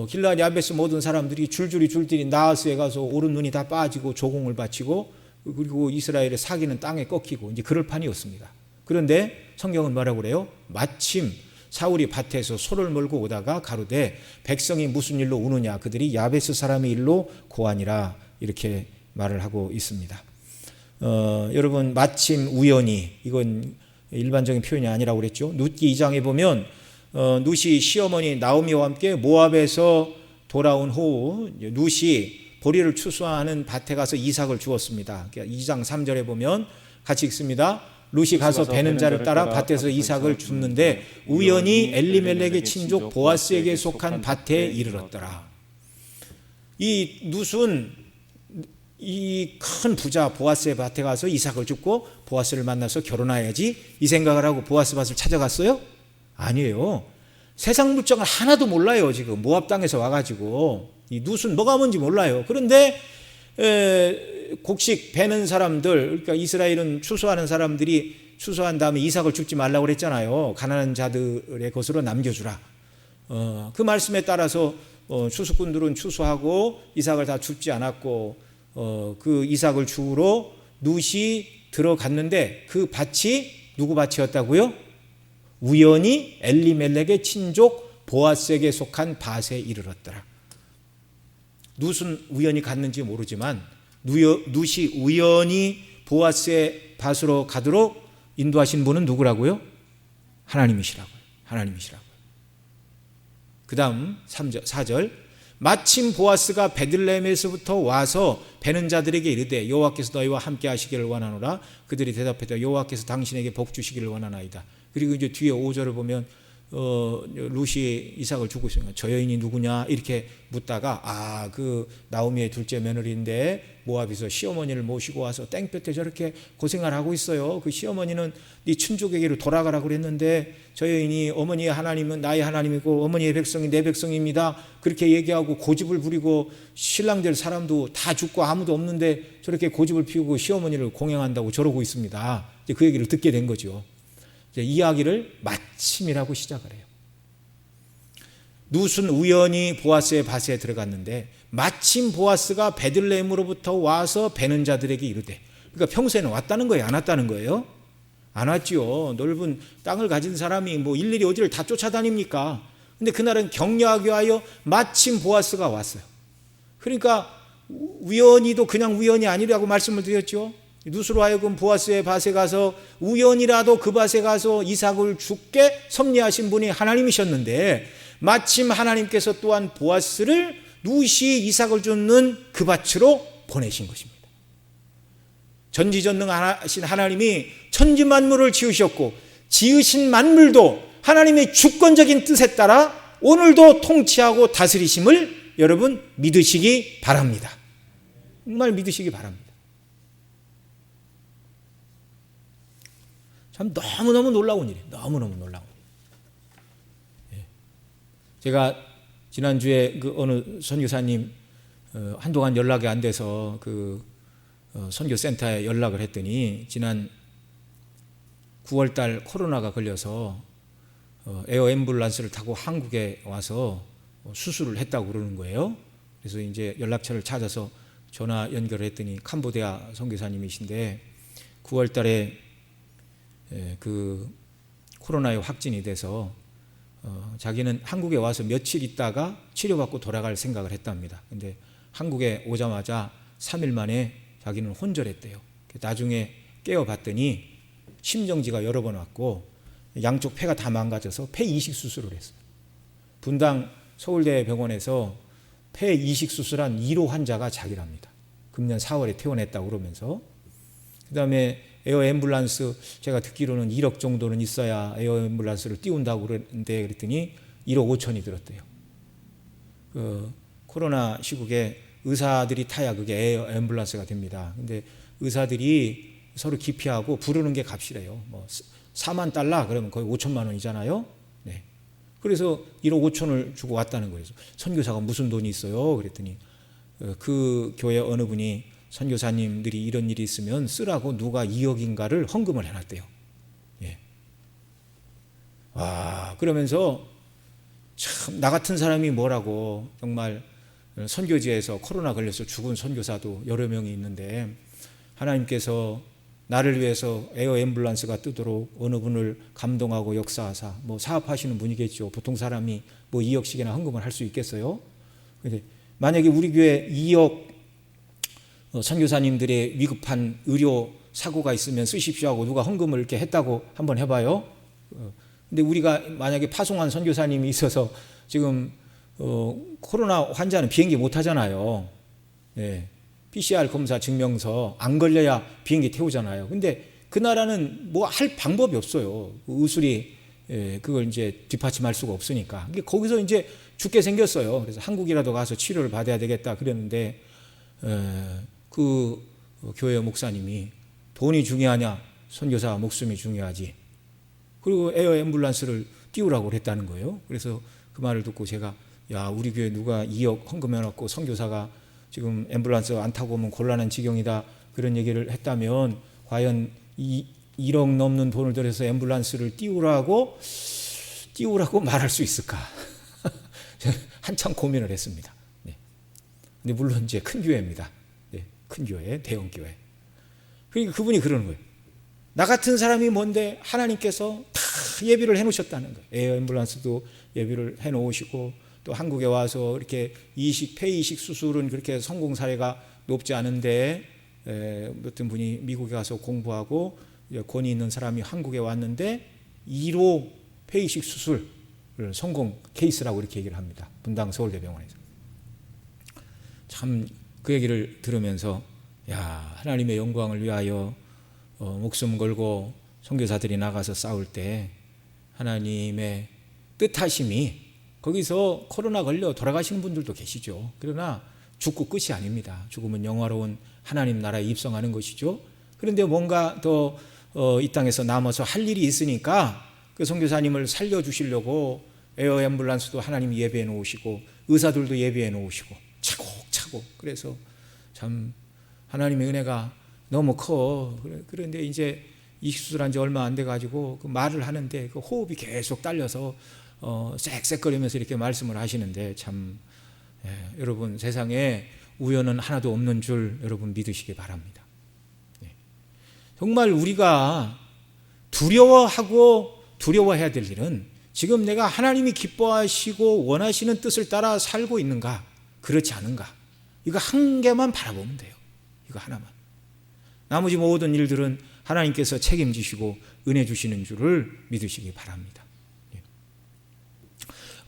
Speaker 1: 길르앗 야베스 모든 사람들이 줄줄이 나하스에 가서 오른 눈이 다 빠지고 조공을 바치고 그리고 이스라엘의 사기는 땅에 꺾이고 이제 그럴 판이었습니다. 그런데 성경은 뭐라고 그래요? 마침 사울이 밭에서 소를 몰고 오다가 가로되 백성이 무슨 일로 우느냐 그들이 야베스 사람의 일로 고하니라 이렇게 말을 하고 있습니다. 여러분, 마침 우연히, 이건 일반적인 표현이 아니라고 그랬죠. 룻기 2장에 보면 룻이 시어머니 나오미와 함께 모압에서 돌아온 후 룻이 보리를 추수하는 밭에 가서 이삭을 주었습니다. 2장 3절에 보면 같이 읽습니다. 룻이 가서 베는 자를 따라 밭에서 이삭을 줍는데 우연히 엘리멜렉의 친족 보아스에게 속한 밭에 이르렀더라. 이 룻은 이 큰 부자 보아스의 밭에 가서 이삭을 줍고 보아스를 만나서 결혼해야지 이 생각을 하고 보아스 밭을 찾아갔어요? 아니에요. 세상 물정을 하나도 몰라요. 지금 모압 땅에서 와가지고 이 룻은 뭐가 뭔지 몰라요. 그런데 곡식 베는 사람들, 그러니까 이스라엘은 추수하는 사람들이 추수한 다음에 이삭을 줍지 말라고 그랬잖아요. 가난한 자들의 것으로 남겨주라. 그 말씀에 따라서 추수꾼들은 추수하고 이삭을 다 줍지 않았고 그 이삭을 주우러 룻이 들어갔는데 그 밭이 누구 밭이었다고요? 우연히 엘리멜렉의 친족 보아스에게 속한 밭에 이르렀더라. 룻은 우연히 갔는지 모르지만 룻이 우연히 보아스의 밭으로 가도록 인도하신 분은 누구라고요? 하나님이시라고요. 그 다음 4절 마침 보아스가 베들레헴에서부터 와서 베는 자들에게 이르되 여호와께서 너희와 함께 하시기를 원하노라. 그들이 대답하되 여호와께서 당신에게 복 주시기를 원하나이다. 그리고 이제 뒤에 5절을 보면 룻이 이삭을 주고 있으니까 저 여인이 누구냐 이렇게 묻다가 그 나오미의 둘째 며느리인데 모압에서 시어머니를 모시고 와서 땡볕에 저렇게 고생을 하고 있어요. 그 시어머니는 네 친족에게로 돌아가라 그랬는데 저 여인이 어머니의 하나님은 나의 하나님이고 어머니의 백성이 내 백성입니다. 그렇게 얘기하고 고집을 부리고 신랑 될 사람도 다 죽고 아무도 없는데 저렇게 고집을 피우고 시어머니를 공양한다고 저러고 있습니다. 이제 그 얘기를 듣게 된 거죠. 이야기를 마침이라고 시작을 해요. 룻은 우연히 보아스의 밭에 들어갔는데 마침 보아스가 베들레헴으로부터 와서 베는 자들에게 이르되, 그러니까 평소에는 왔다는 거예요? 안 왔다는 거예요? 안 왔죠. 넓은 땅을 가진 사람이 뭐 일일이 어디를 다 쫓아다닙니까? 근데 그날은 격려하기 위하여 마침 보아스가 왔어요. 그러니까 우연히도 그냥 우연이 아니라고 말씀을 드렸죠. 룻으로 하여금 보아스의 밭에 가서 우연이라도 그 밭에 가서 이삭을 주게 섭리하신 분이 하나님이셨는데 마침 하나님께서 또한 보아스를 룻이 이삭을 줍는 그 밭으로 보내신 것입니다. 전지전능하신 하나님이 천지만물을 지으셨고 지으신 만물도 하나님의 주권적인 뜻에 따라 오늘도 통치하고 다스리심을 여러분 믿으시기 바랍니다. 정말 믿으시기 바랍니다. 참 너무너무 놀라운 일이에요. 너무너무 놀라운 일. 제가 지난주에 그 어느 선교사님 한동안 연락이 안 돼서 그 선교센터에 연락을 했더니 지난 9월달 코로나가 걸려서 에어 앰뷸런스를 타고 한국에 와서 수술을 했다고 그러는 거예요. 그래서 이제 연락처를 찾아서 전화 연결을 했더니 캄보디아 선교사님이신데 9월 달에 그 코로나에 확진이 돼서 자기는 한국에 와서 며칠 있다가 치료받고 돌아갈 생각을 했답니다. 근데 한국에 오자마자 3일 만에 자기는 혼절했대요. 나중에 깨어봤더니 심정지가 여러 번 왔고 양쪽 폐가 다 망가져서 폐 이식 수술을 했어요. 분당 서울대병원에서 폐 이식 수술한 1호 환자가 자기랍니다. 금년 4월에 퇴원했다고 그러면서. 그 다음에 에어 앰뷸런스, 제가 듣기로는 1억 정도는 있어야 에어 앰뷸런스를 띄운다고 그랬는데 그랬더니 1억 5천이 들었대요. 그 코로나 시국에 의사들이 타야 그게 에어 앰뷸런스가 됩니다. 근데 의사들이 서로 기피하고 부르는 게 값이래요. 뭐 4만 달러 그러면 거의 5천만 원이잖아요. 네. 그래서 1억 5천을 주고 왔다는 거예요. 선교사가 무슨 돈이 있어요? 그랬더니 그 교회 어느 분이 선교사님들이 이런 일이 있으면 쓰라고 누가 2억인가를 헌금을 해놨대요. 예. 와, 그러면서 참 나 같은 사람이 뭐라고, 정말 선교지에서 코로나 걸려서 죽은 선교사도 여러 명이 있는데 하나님께서 나를 위해서 에어 앰뷸런스가 뜨도록 어느 분을 감동하고 역사하사, 뭐 사업하시는 분이겠죠. 보통 사람이 뭐 2억씩이나 헌금을 할 수 있겠어요? 근데 만약에 우리 교회 2억 선교사님들의 위급한 의료 사고가 있으면 쓰십시오 하고 누가 헌금을 이렇게 했다고 한번 해봐요. 근데 우리가 만약에 파송한 선교사님이 있어서 지금 코로나 환자는 비행기 못 타잖아요. 네. PCR 검사 증명서 안 걸려야 비행기 태우잖아요. 근데 그 나라는 뭐 할 방법이 없어요. 의술이 그걸 이제 뒷받침할 수가 없으니까. 거기서 이제 죽게 생겼어요. 그래서 한국이라도 가서 치료를 받아야 되겠다 그랬는데 그 교회 목사님이 돈이 중요하냐, 선교사 목숨이 중요하지. 그리고 에어 앰뷸런스를 띄우라고 그랬다는 거예요. 그래서 그 말을 듣고 제가, 야, 우리 교회 누가 2억 헌금해놓고 선교사가 지금 앰뷸런스 안 타고 오면 곤란한 지경이다, 그런 얘기를 했다면 과연 1억 넘는 돈을 들여서 앰뷸런스를 띄우라고 말할 수 있을까? 한참 고민을 했습니다. 네. 근데 물론 이제 큰 교회입니다. 네. 큰 교회, 대형 교회. 그러니까 그분이 그러는 거예요. 나 같은 사람이 뭔데 하나님께서 다 예비를 해놓으셨다는 거예요. 에어 앰뷸런스도 예비를 해놓으시고, 또 한국에 와서 이렇게 폐 이식 수술은 그렇게 성공 사례가 높지 않은데 어떤 분이 미국에 가서 공부하고 권위 있는 사람이 한국에 왔는데 1호 폐 이식 수술 성공 케이스라고 이렇게 얘기를 합니다. 분당 서울대병원에서. 참 그 얘기를 들으면서, 야, 하나님의 영광을 위하여 목숨 걸고 선교사들이 나가서 싸울 때 하나님의 뜻하심이, 거기서 코로나 걸려 돌아가시는 분들도 계시죠. 그러나 죽고 끝이 아닙니다. 죽음은 영화로운 하나님 나라에 입성하는 것이죠. 그런데 뭔가 더 이 땅에서 남아서 할 일이 있으니까 그 선교사님을 살려주시려고 에어 앰뷸런스도 하나님이 예비해 놓으시고 의사들도 예비해 놓으시고 차곡차곡. 그래서 참 하나님의 은혜가 너무 커. 그런데 이제 이 수술한 지 얼마 안 돼가지고 그 말을 하는데 그 호흡이 계속 딸려서 쌕쌕거리면서 이렇게 말씀을 하시는데 참, 여러분, 세상에 우연은 하나도 없는 줄 여러분 믿으시기 바랍니다. 정말 우리가 두려워해야 될 일은, 지금 내가 하나님이 기뻐하시고 원하시는 뜻을 따라 살고 있는가, 그렇지 않은가, 이거 한 개만 바라보면 돼요. 이거 하나만. 나머지 모든 일들은 하나님께서 책임지시고 은혜 주시는 줄을 믿으시기 바랍니다.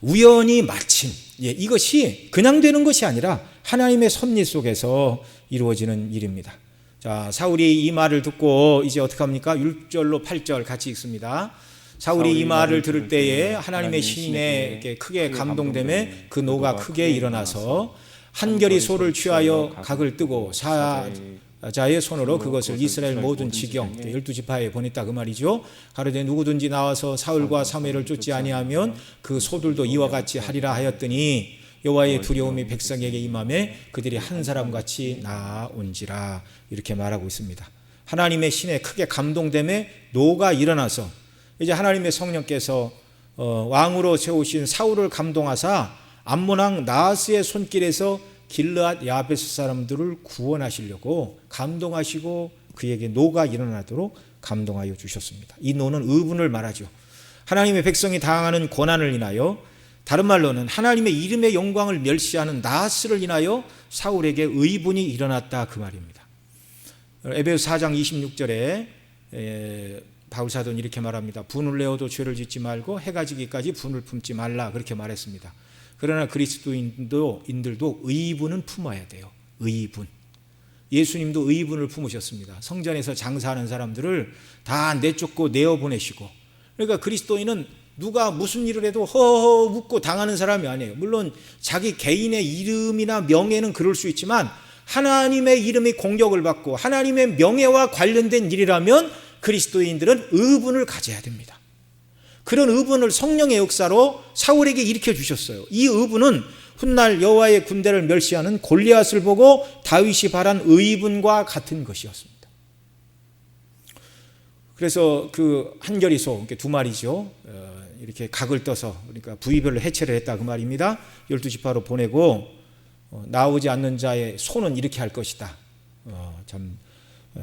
Speaker 1: 우연히 마침, 이것이 그냥 되는 것이 아니라 하나님의 섭리 속에서 이루어지는 일입니다. 자, 사울이 이 말을 듣고 이제 어떻게 합니까? 6절로 8절 같이 읽습니다. 사울이 이 말을 들을 때에 하나님의 신에 크게 감동되매 그 노가 크게 일어나서 한결이 소를 취하여 각을 뜨고 사자의 손으로 그것을 이스라엘 모든 지경 12지파에 보냈다, 그 말이죠. 가로되 누구든지 나와서 사울과 사무엘을 쫓지 아니하면 그 소들도 이와 같이 하리라 하였더니 여호와의 두려움이 백성에게 임하매 그들이 한 사람같이 나아온지라, 이렇게 말하고 있습니다. 하나님의 신에 크게 감동됨에 노가 일어나서 이제 하나님의 성령께서 왕으로 세우신 사울을 감동하사 암몬 왕 나하스의 손길에서 길르앗 야베스 사람들을 구원하시려고 감동하시고 그에게 노가 일어나도록 감동하여 주셨습니다. 이 노는 의분을 말하죠. 하나님의 백성이 당하는 고난을 인하여, 다른 말로는 하나님의 이름의 영광을 멸시하는 나하스를 인하여 사울에게 의분이 일어났다 그 말입니다. 에베소 4장 26절에 바울 사도는 이렇게 말합니다. 분을 내어도 죄를 짓지 말고 해가 지기까지 분을 품지 말라 그렇게 말했습니다. 그러나 그리스도인들도 의분은 품어야 돼요. 의분. 예수님도 의분을 품으셨습니다. 성전에서 장사하는 사람들을 다 내쫓고 내어보내시고, 그러니까 그리스도인은 누가 무슨 일을 해도 허허 웃고 당하는 사람이 아니에요. 물론 자기 개인의 이름이나 명예는 그럴 수 있지만 하나님의 이름이 공격을 받고 하나님의 명예와 관련된 일이라면 그리스도인들은 의분을 가져야 됩니다. 그런 의분을 성령의 역사로 사울에게 일으켜 주셨어요. 이 의분은 훗날 여호와의 군대를 멸시하는 골리앗을 보고 다윗이 바란 의분과 같은 것이었습니다. 그래서 그 한결이 소, 이렇게 두 마리죠. 이렇게 각을 떠서, 그러니까 부위별로 해체를 했다 그 말입니다. 12지파로 보내고 나오지 않는 자의 손은 이렇게 할 것이다.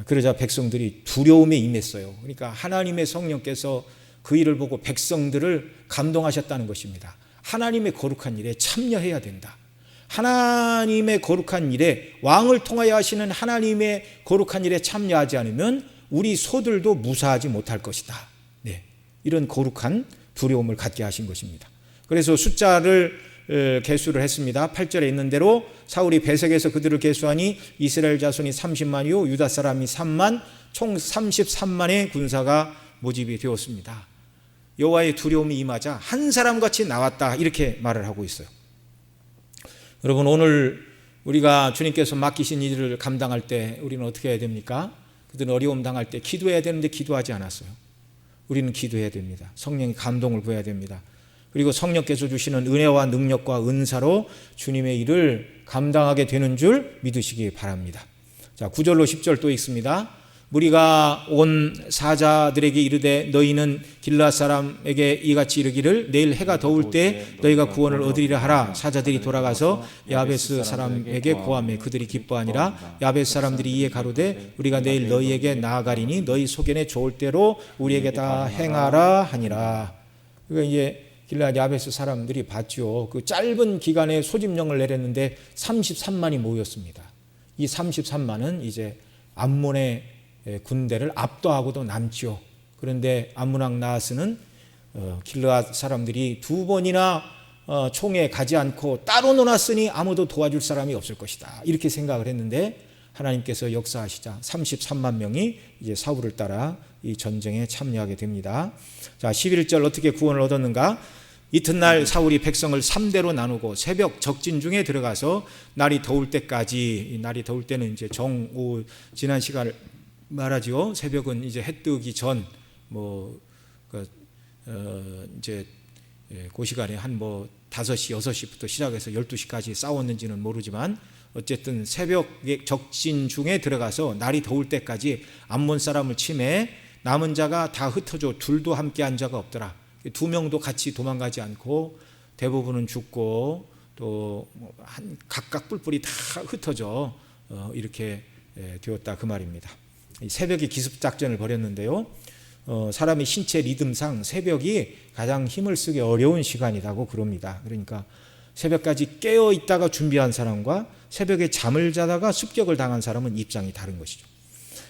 Speaker 1: 그러자 백성들이 두려움에 임했어요. 그러니까 하나님의 성령께서 그 일을 보고 백성들을 감동하셨다는 것입니다. 하나님의 거룩한 일에 참여해야 된다. 하나님의 거룩한 일에, 왕을 통하여 하시는 하나님의 거룩한 일에 참여하지 않으면 우리 소들도 무사하지 못할 것이다. 네, 이런 거룩한 두려움을 갖게 하신 것입니다. 그래서 숫자를 계수를 했습니다. 8절에 있는 대로 사울이 베색에서 그들을 계수하니 이스라엘 자손이 30만이요 유다 사람이 3만, 총 33만의 군사가 모집이 되었습니다. 여호와의 두려움이 임하자 한 사람같이 나왔다 이렇게 말을 하고 있어요. 여러분, 오늘 우리가 주님께서 맡기신 일을 감당할 때 우리는 어떻게 해야 됩니까? 그들은 어려움 당할 때 기도해야 되는데 기도하지 않았어요. 우리는 기도해야 됩니다. 성령의 감동을 구해야 됩니다. 그리고 성령께서 주시는 은혜와 능력과 은사로 주님의 일을 감당하게 되는 줄 믿으시기 바랍니다. 자, 9절로 10절 또 읽습니다. 무리가 온 사자들에게 이르되 너희는 길르앗 사람에게 이같이 이르기를 내일 해가 더울 때 너희가 구원을 얻으리라 하라. 사자들이 돌아가서 야베스 사람에게 고하매 그들이 기뻐하니라. 야베스 사람들이 이에 가로되 우리가 내일 너희에게 나아가리니 너희 소견에 좋을 대로 우리에게 다 행하라 하니라. 그러니까 이제 길르앗 야베스 사람들이 봤죠. 그 짧은 기간에 소집령을 내렸는데 33만이 모였습니다. 이 33만은 이제 암몬의 군대를 압도하고도 남죠. 그런데 암몬 왕 나하스는 길르앗 사람들이 두 번이나 총에 가지 않고 따로 놀았으니 아무도 도와줄 사람이 없을 것이다. 이렇게 생각을 했는데 하나님께서 역사하시자 33만 명이 이제 사울을 따라 이 전쟁에 참여하게 됩니다. 자, 11절 어떻게 구원을 얻었는가? 이튿날 사울이 백성을 3대로 나누고 새벽 적진 중에 들어가서 날이 더울 때까지, 날이 더울 때는 이제 정오 지난 시간을 말하죠. 새벽은 이제 해 뜨기 전 이제 그 시간에 한 5시 6시부터 시작해서 12시까지 싸웠는지는 모르지만 어쨌든 새벽에 적진 중에 들어가서 날이 더울 때까지 암몬 사람을 치매 남은 자가 다 흩어져 둘도 함께 한 자가 없더라. 2명도 같이 도망가지 않고 대부분은 죽고 또 각각 뿔뿔이 다 흩어져 이렇게 되었다 그 말입니다. 새벽에 기습작전을 벌였는데요. 사람의 신체 리듬상 새벽이 가장 힘을 쓰기 어려운 시간이라고 그럽니다. 그러니까 새벽까지 깨어 있다가 준비한 사람과 새벽에 잠을 자다가 습격을 당한 사람은 입장이 다른 것이죠.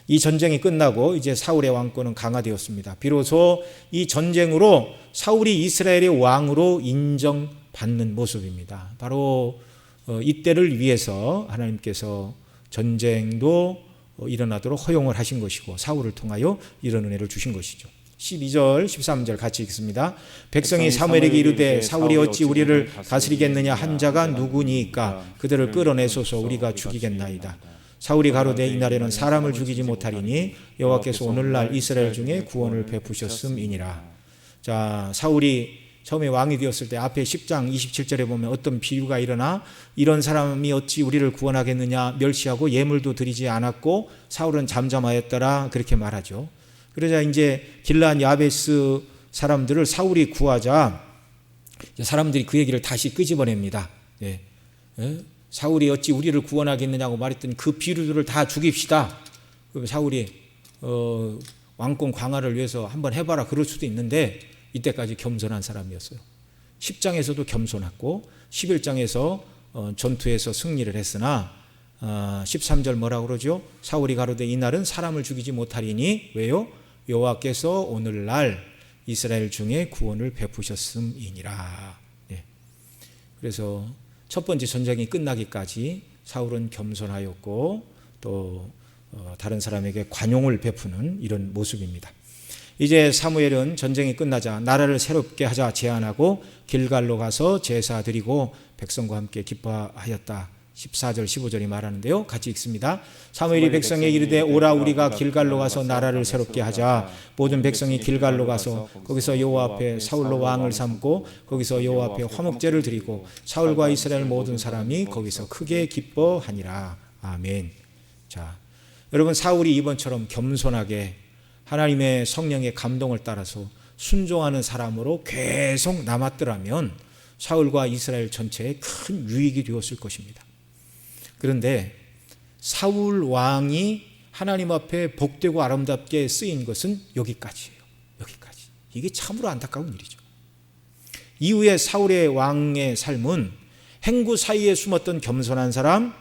Speaker 1: 이 전쟁이 끝나고 이제 사울의 왕권은 강화되었습니다. 비로소 이 전쟁으로 사울이 이스라엘의 왕으로 인정받는 모습입니다. 바로 이때를 위해서 하나님께서 전쟁도 일어나도록 허용을 하신 것이고 사울을 통하여 이런 은혜를 주신 것이죠. 12절 13절 같이 읽습니다. 백성이 사무엘에게 이르되 사울이 어찌 우리를 다스리겠느냐 한 자가 누구니까 그들을 끌어내소서 우리가 죽이겠나이다. 사울이 가로되 이날에는 사람을 죽이지 못하리니 여호와께서 오늘날 이스라엘 중에 구원을 베푸셨음이니라. 자, 사울이 처음에 왕이 되었을 때 앞에 10장 27절에 보면 어떤 비유가 일어나 이런 사람이 어찌 우리를 구원하겠느냐 멸시하고 예물도 드리지 않았고 사울은 잠잠하였더라 그렇게 말하죠. 그러자 이제 길르앗 야베스 사람들을 사울이 구하자 사람들이 그 얘기를 다시 끄집어냅니다. 예. 사울이 어찌 우리를 구원하겠느냐고 말했던 그 비류들을 다 죽입시다. 그럼 사울이 왕권 강화를 위해서 한번 해봐라 그럴 수도 있는데 이때까지 겸손한 사람이었어요. 10장에서도 겸손했고 11장에서 전투에서 승리를 했으나 13절 뭐라고 그러죠? 사울이 가로되 이날은 사람을 죽이지 못하리니 왜요? 여호와께서 오늘날 이스라엘 중에 구원을 베푸셨음이니라. 네. 그래서 첫 번째 전쟁이 끝나기까지 사울은 겸손하였고 또 다른 사람에게 관용을 베푸는 이런 모습입니다. 이제 사무엘은 전쟁이 끝나자 나라를 새롭게 하자 제안하고 길갈로 가서 제사 드리고 백성과 함께 기뻐하였다. 14절 15절이 말하는데요. 같이 읽습니다. 사무엘이 백성에게 이르되 오라 우리가 길갈로 가서 나라를 새롭게 하자. 모든 백성이 길갈로 가서 거기서 여호와 앞에 사울로 왕을 삼고 거기서 여호와 앞에 화목제를 드리고 사울과 이스라엘 모든 사람이 거기서 크게 기뻐하니라. 아멘. 자, 여러분 사울이 이번처럼 겸손하게 하나님의 성령의 감동을 따라서 순종하는 사람으로 계속 남았더라면 사울과 이스라엘 전체에 큰 유익이 되었을 것입니다. 그런데 사울 왕이 하나님 앞에 복되고 아름답게 쓰인 것은 여기까지예요. 여기까지. 이게 참으로 안타까운 일이죠. 이후에 사울의 왕의 삶은 행구 사이에 숨었던 겸손한 사람,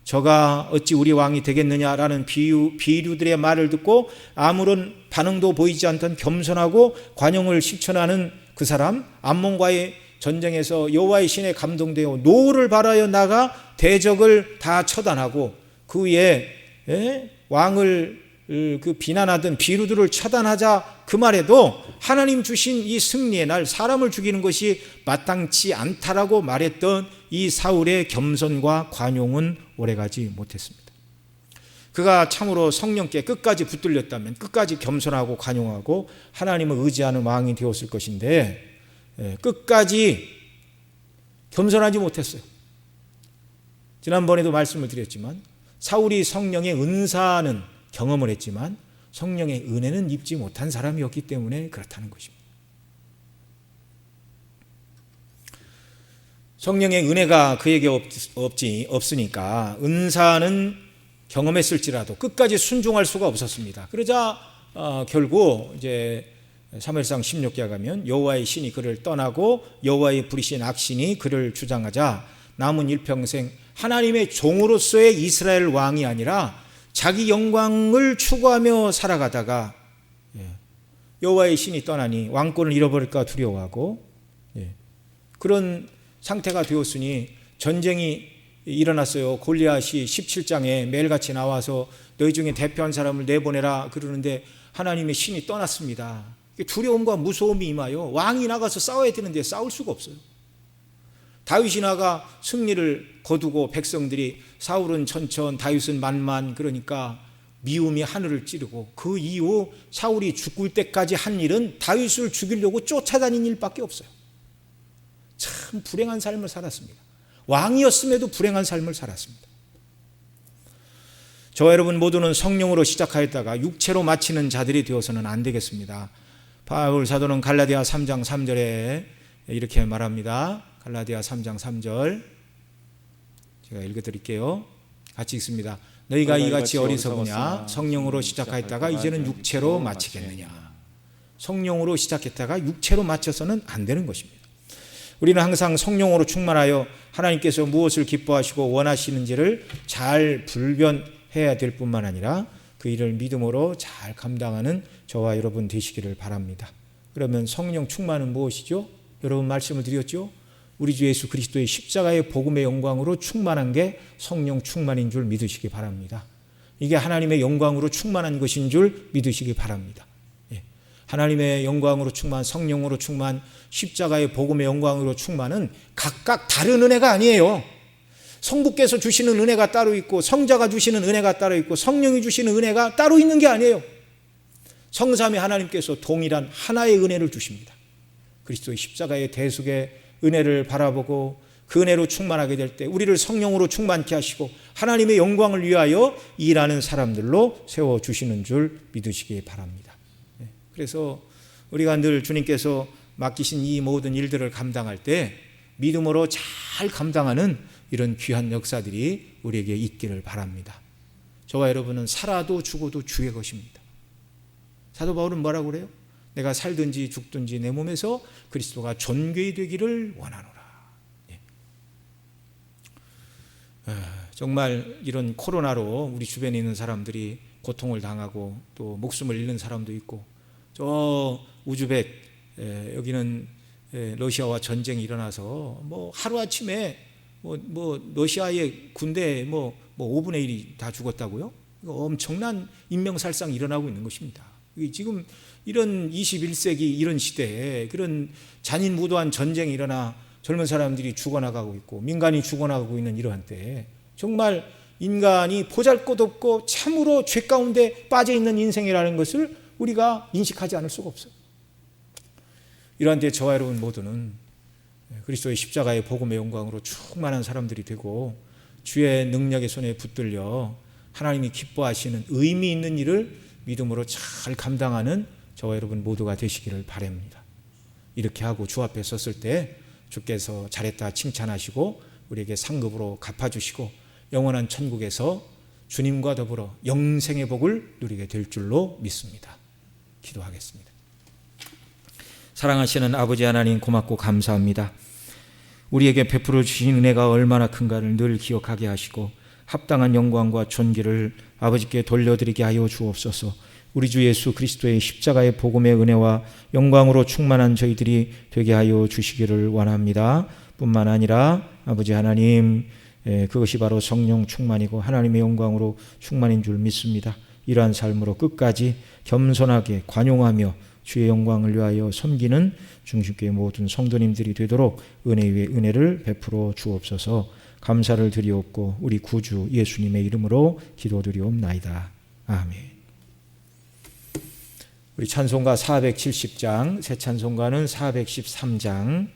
Speaker 1: 저가 어찌 우리 왕이 되겠느냐라는 비류들의 말을 듣고 아무런 반응도 보이지 않던 겸손하고 관용을 실천하는 그 사람, 암몬과의 전쟁에서 여호와의 신에 감동되어 노를 바라여 나가 대적을 다 처단하고 그 위에 왕을 그 비난하던 비류들을 처단하자 그 말에도 하나님 주신 이 승리의 날 사람을 죽이는 것이 마땅치 않다라고 말했던 이 사울의 겸손과 관용은 오래가지 못했습니다. 그가 참으로 성령께 끝까지 붙들렸다면 끝까지 겸손하고 관용하고 하나님을 의지하는 왕이 되었을 것인데 끝까지 겸손하지 못했어요. 지난번에도 말씀을 드렸지만 사울이 성령의 은사는 경험을 했지만 성령의 은혜는 입지 못한 사람이었기 때문에 그렇다는 것입니다. 성령의 은혜가 그에게 없으니까 은사는 경험했을지라도 끝까지 순종할 수가 없었습니다. 그러자 결국 이제 사무엘상 16기에 가면 여호와의 신이 그를 떠나고 여호와의 부리신 악신이 그를 주장하자 남은 일평생 하나님의 종으로서의 이스라엘 왕이 아니라 자기 영광을 추구하며 살아가다가 여호와의 신이 떠나니 왕권을 잃어버릴까 두려워하고 그런 상태가 되었으니 전쟁이 일어났어요. 골리앗이 17장에 매일같이 나와서 너희 중에 대표한 사람을 내보내라 그러는데 하나님의 신이 떠났습니다. 두려움과 무서움이 임하여 왕이 나가서 싸워야 되는데 싸울 수가 없어요. 다윗이 나가 승리를 거두고 백성들이 사울은 천천 다윗은 만만 그러니까 미움이 하늘을 찌르고 그 이후 사울이 죽을 때까지 한 일은 다윗을 죽이려고 쫓아다닌 일밖에 없어요. 참 불행한 삶을 살았습니다. 왕이었음에도 불행한 삶을 살았습니다. 저와 여러분 모두는 성령으로 시작하였다가 육체로 마치는 자들이 되어서는 안 되겠습니다. 바울 사도는 갈라디아 3장 3절에 이렇게 말합니다. 갈라디아 3장 3절 제가 읽어드릴게요. 같이 읽습니다. 너희가 이같이 어리석으냐 성령으로 시작하였다가 이제는 육체로 마치겠느냐. 성령으로 시작했다가 육체로 마쳐서는 안 되는 것입니다. 우리는 항상 성령으로 충만하여 하나님께서 무엇을 기뻐하시고 원하시는지를 잘 분별해야 될 뿐만 아니라 그 일을 믿음으로 잘 감당하는 저와 여러분 되시기를 바랍니다. 그러면 성령 충만은 무엇이죠? 여러분 말씀을 드렸죠? 우리 주 예수 그리스도의 십자가의 복음의 영광으로 충만한 게 성령 충만인 줄 믿으시기 바랍니다. 이게 하나님의 영광으로 충만한 것인 줄 믿으시기 바랍니다. 하나님의 영광으로 충만, 성령으로 충만, 십자가의 복음의 영광으로 충만은 각각 다른 은혜가 아니에요. 성부께서 주시는 은혜가 따로 있고 성자가 주시는 은혜가 따로 있고 성령이 주시는 은혜가 따로 있는 게 아니에요. 성삼위 하나님께서 동일한 하나의 은혜를 주십니다. 그리스도의 십자가의 대속의 은혜를 바라보고 그 은혜로 충만하게 될 때 우리를 성령으로 충만케 하시고 하나님의 영광을 위하여 일하는 사람들로 세워주시는 줄 믿으시기 바랍니다. 그래서 우리가 늘 주님께서 맡기신 이 모든 일들을 감당할 때 믿음으로 잘 감당하는 이런 귀한 역사들이 우리에게 있기를 바랍니다. 저와 여러분은 살아도 죽어도 주의 것입니다. 사도 바울은 뭐라고 그래요? 내가 살든지 죽든지 내 몸에서 그리스도가 존귀 되기를 원하노라. 정말 이런 코로나로 우리 주변에 있는 사람들이 고통을 당하고 또 목숨을 잃는 사람도 있고, 저 우즈벡 여기는 러시아와 전쟁이 일어나서 뭐 하루아침에 뭐 러시아의 군대 뭐 5분의 1이 다 죽었다고요? 엄청난 인명살상이 일어나고 있는 것입니다. 지금 이런 21세기 이런 시대에 그런 잔인무도한 전쟁이 일어나 젊은 사람들이 죽어나가고 있고 민간이 죽어나가고 있는 이러한 때에 정말 인간이 보잘것없고 참으로 죄 가운데 빠져있는 인생이라는 것을 우리가 인식하지 않을 수가 없어요. 이러한 때 저와 여러분 모두는 그리스도의 십자가의 복음의 영광으로 충만한 사람들이 되고 주의 능력의 손에 붙들려 하나님이 기뻐하시는 의미 있는 일을 믿음으로 잘 감당하는 저와 여러분 모두가 되시기를 바랍니다. 이렇게 하고 주 앞에 섰을 때 주께서 잘했다 칭찬하시고 우리에게 상급으로 갚아주시고 영원한 천국에서 주님과 더불어 영생의 복을 누리게 될 줄로 믿습니다. 기도하겠습니다. 사랑하시는 아버지 하나님, 고맙고 감사합니다. 우리에게 베풀어 주신 은혜가 얼마나 큰가를 늘 기억하게 하시고 합당한 영광과 존귀를 아버지께 돌려드리게 하여 주옵소서. 우리 주 예수 그리스도의 십자가의 복음의 은혜와 영광으로 충만한 저희들이 되게 하여 주시기를 원합니다. 뿐만 아니라 아버지 하나님, 그것이 바로 성령 충만이고 하나님의 영광으로 충만인 줄 믿습니다. 이러한 삶으로 끝까지 겸손하게 관용하며 주의 영광을 위하여 섬기는 중심교회 모든 성도님들이 되도록 은혜 위에 은혜를 베풀어 주옵소서. 감사를 드리옵고 우리 구주 예수님의 이름으로 기도드리옵나이다. 아멘. 우리 찬송가 470장, 새 찬송가는 413장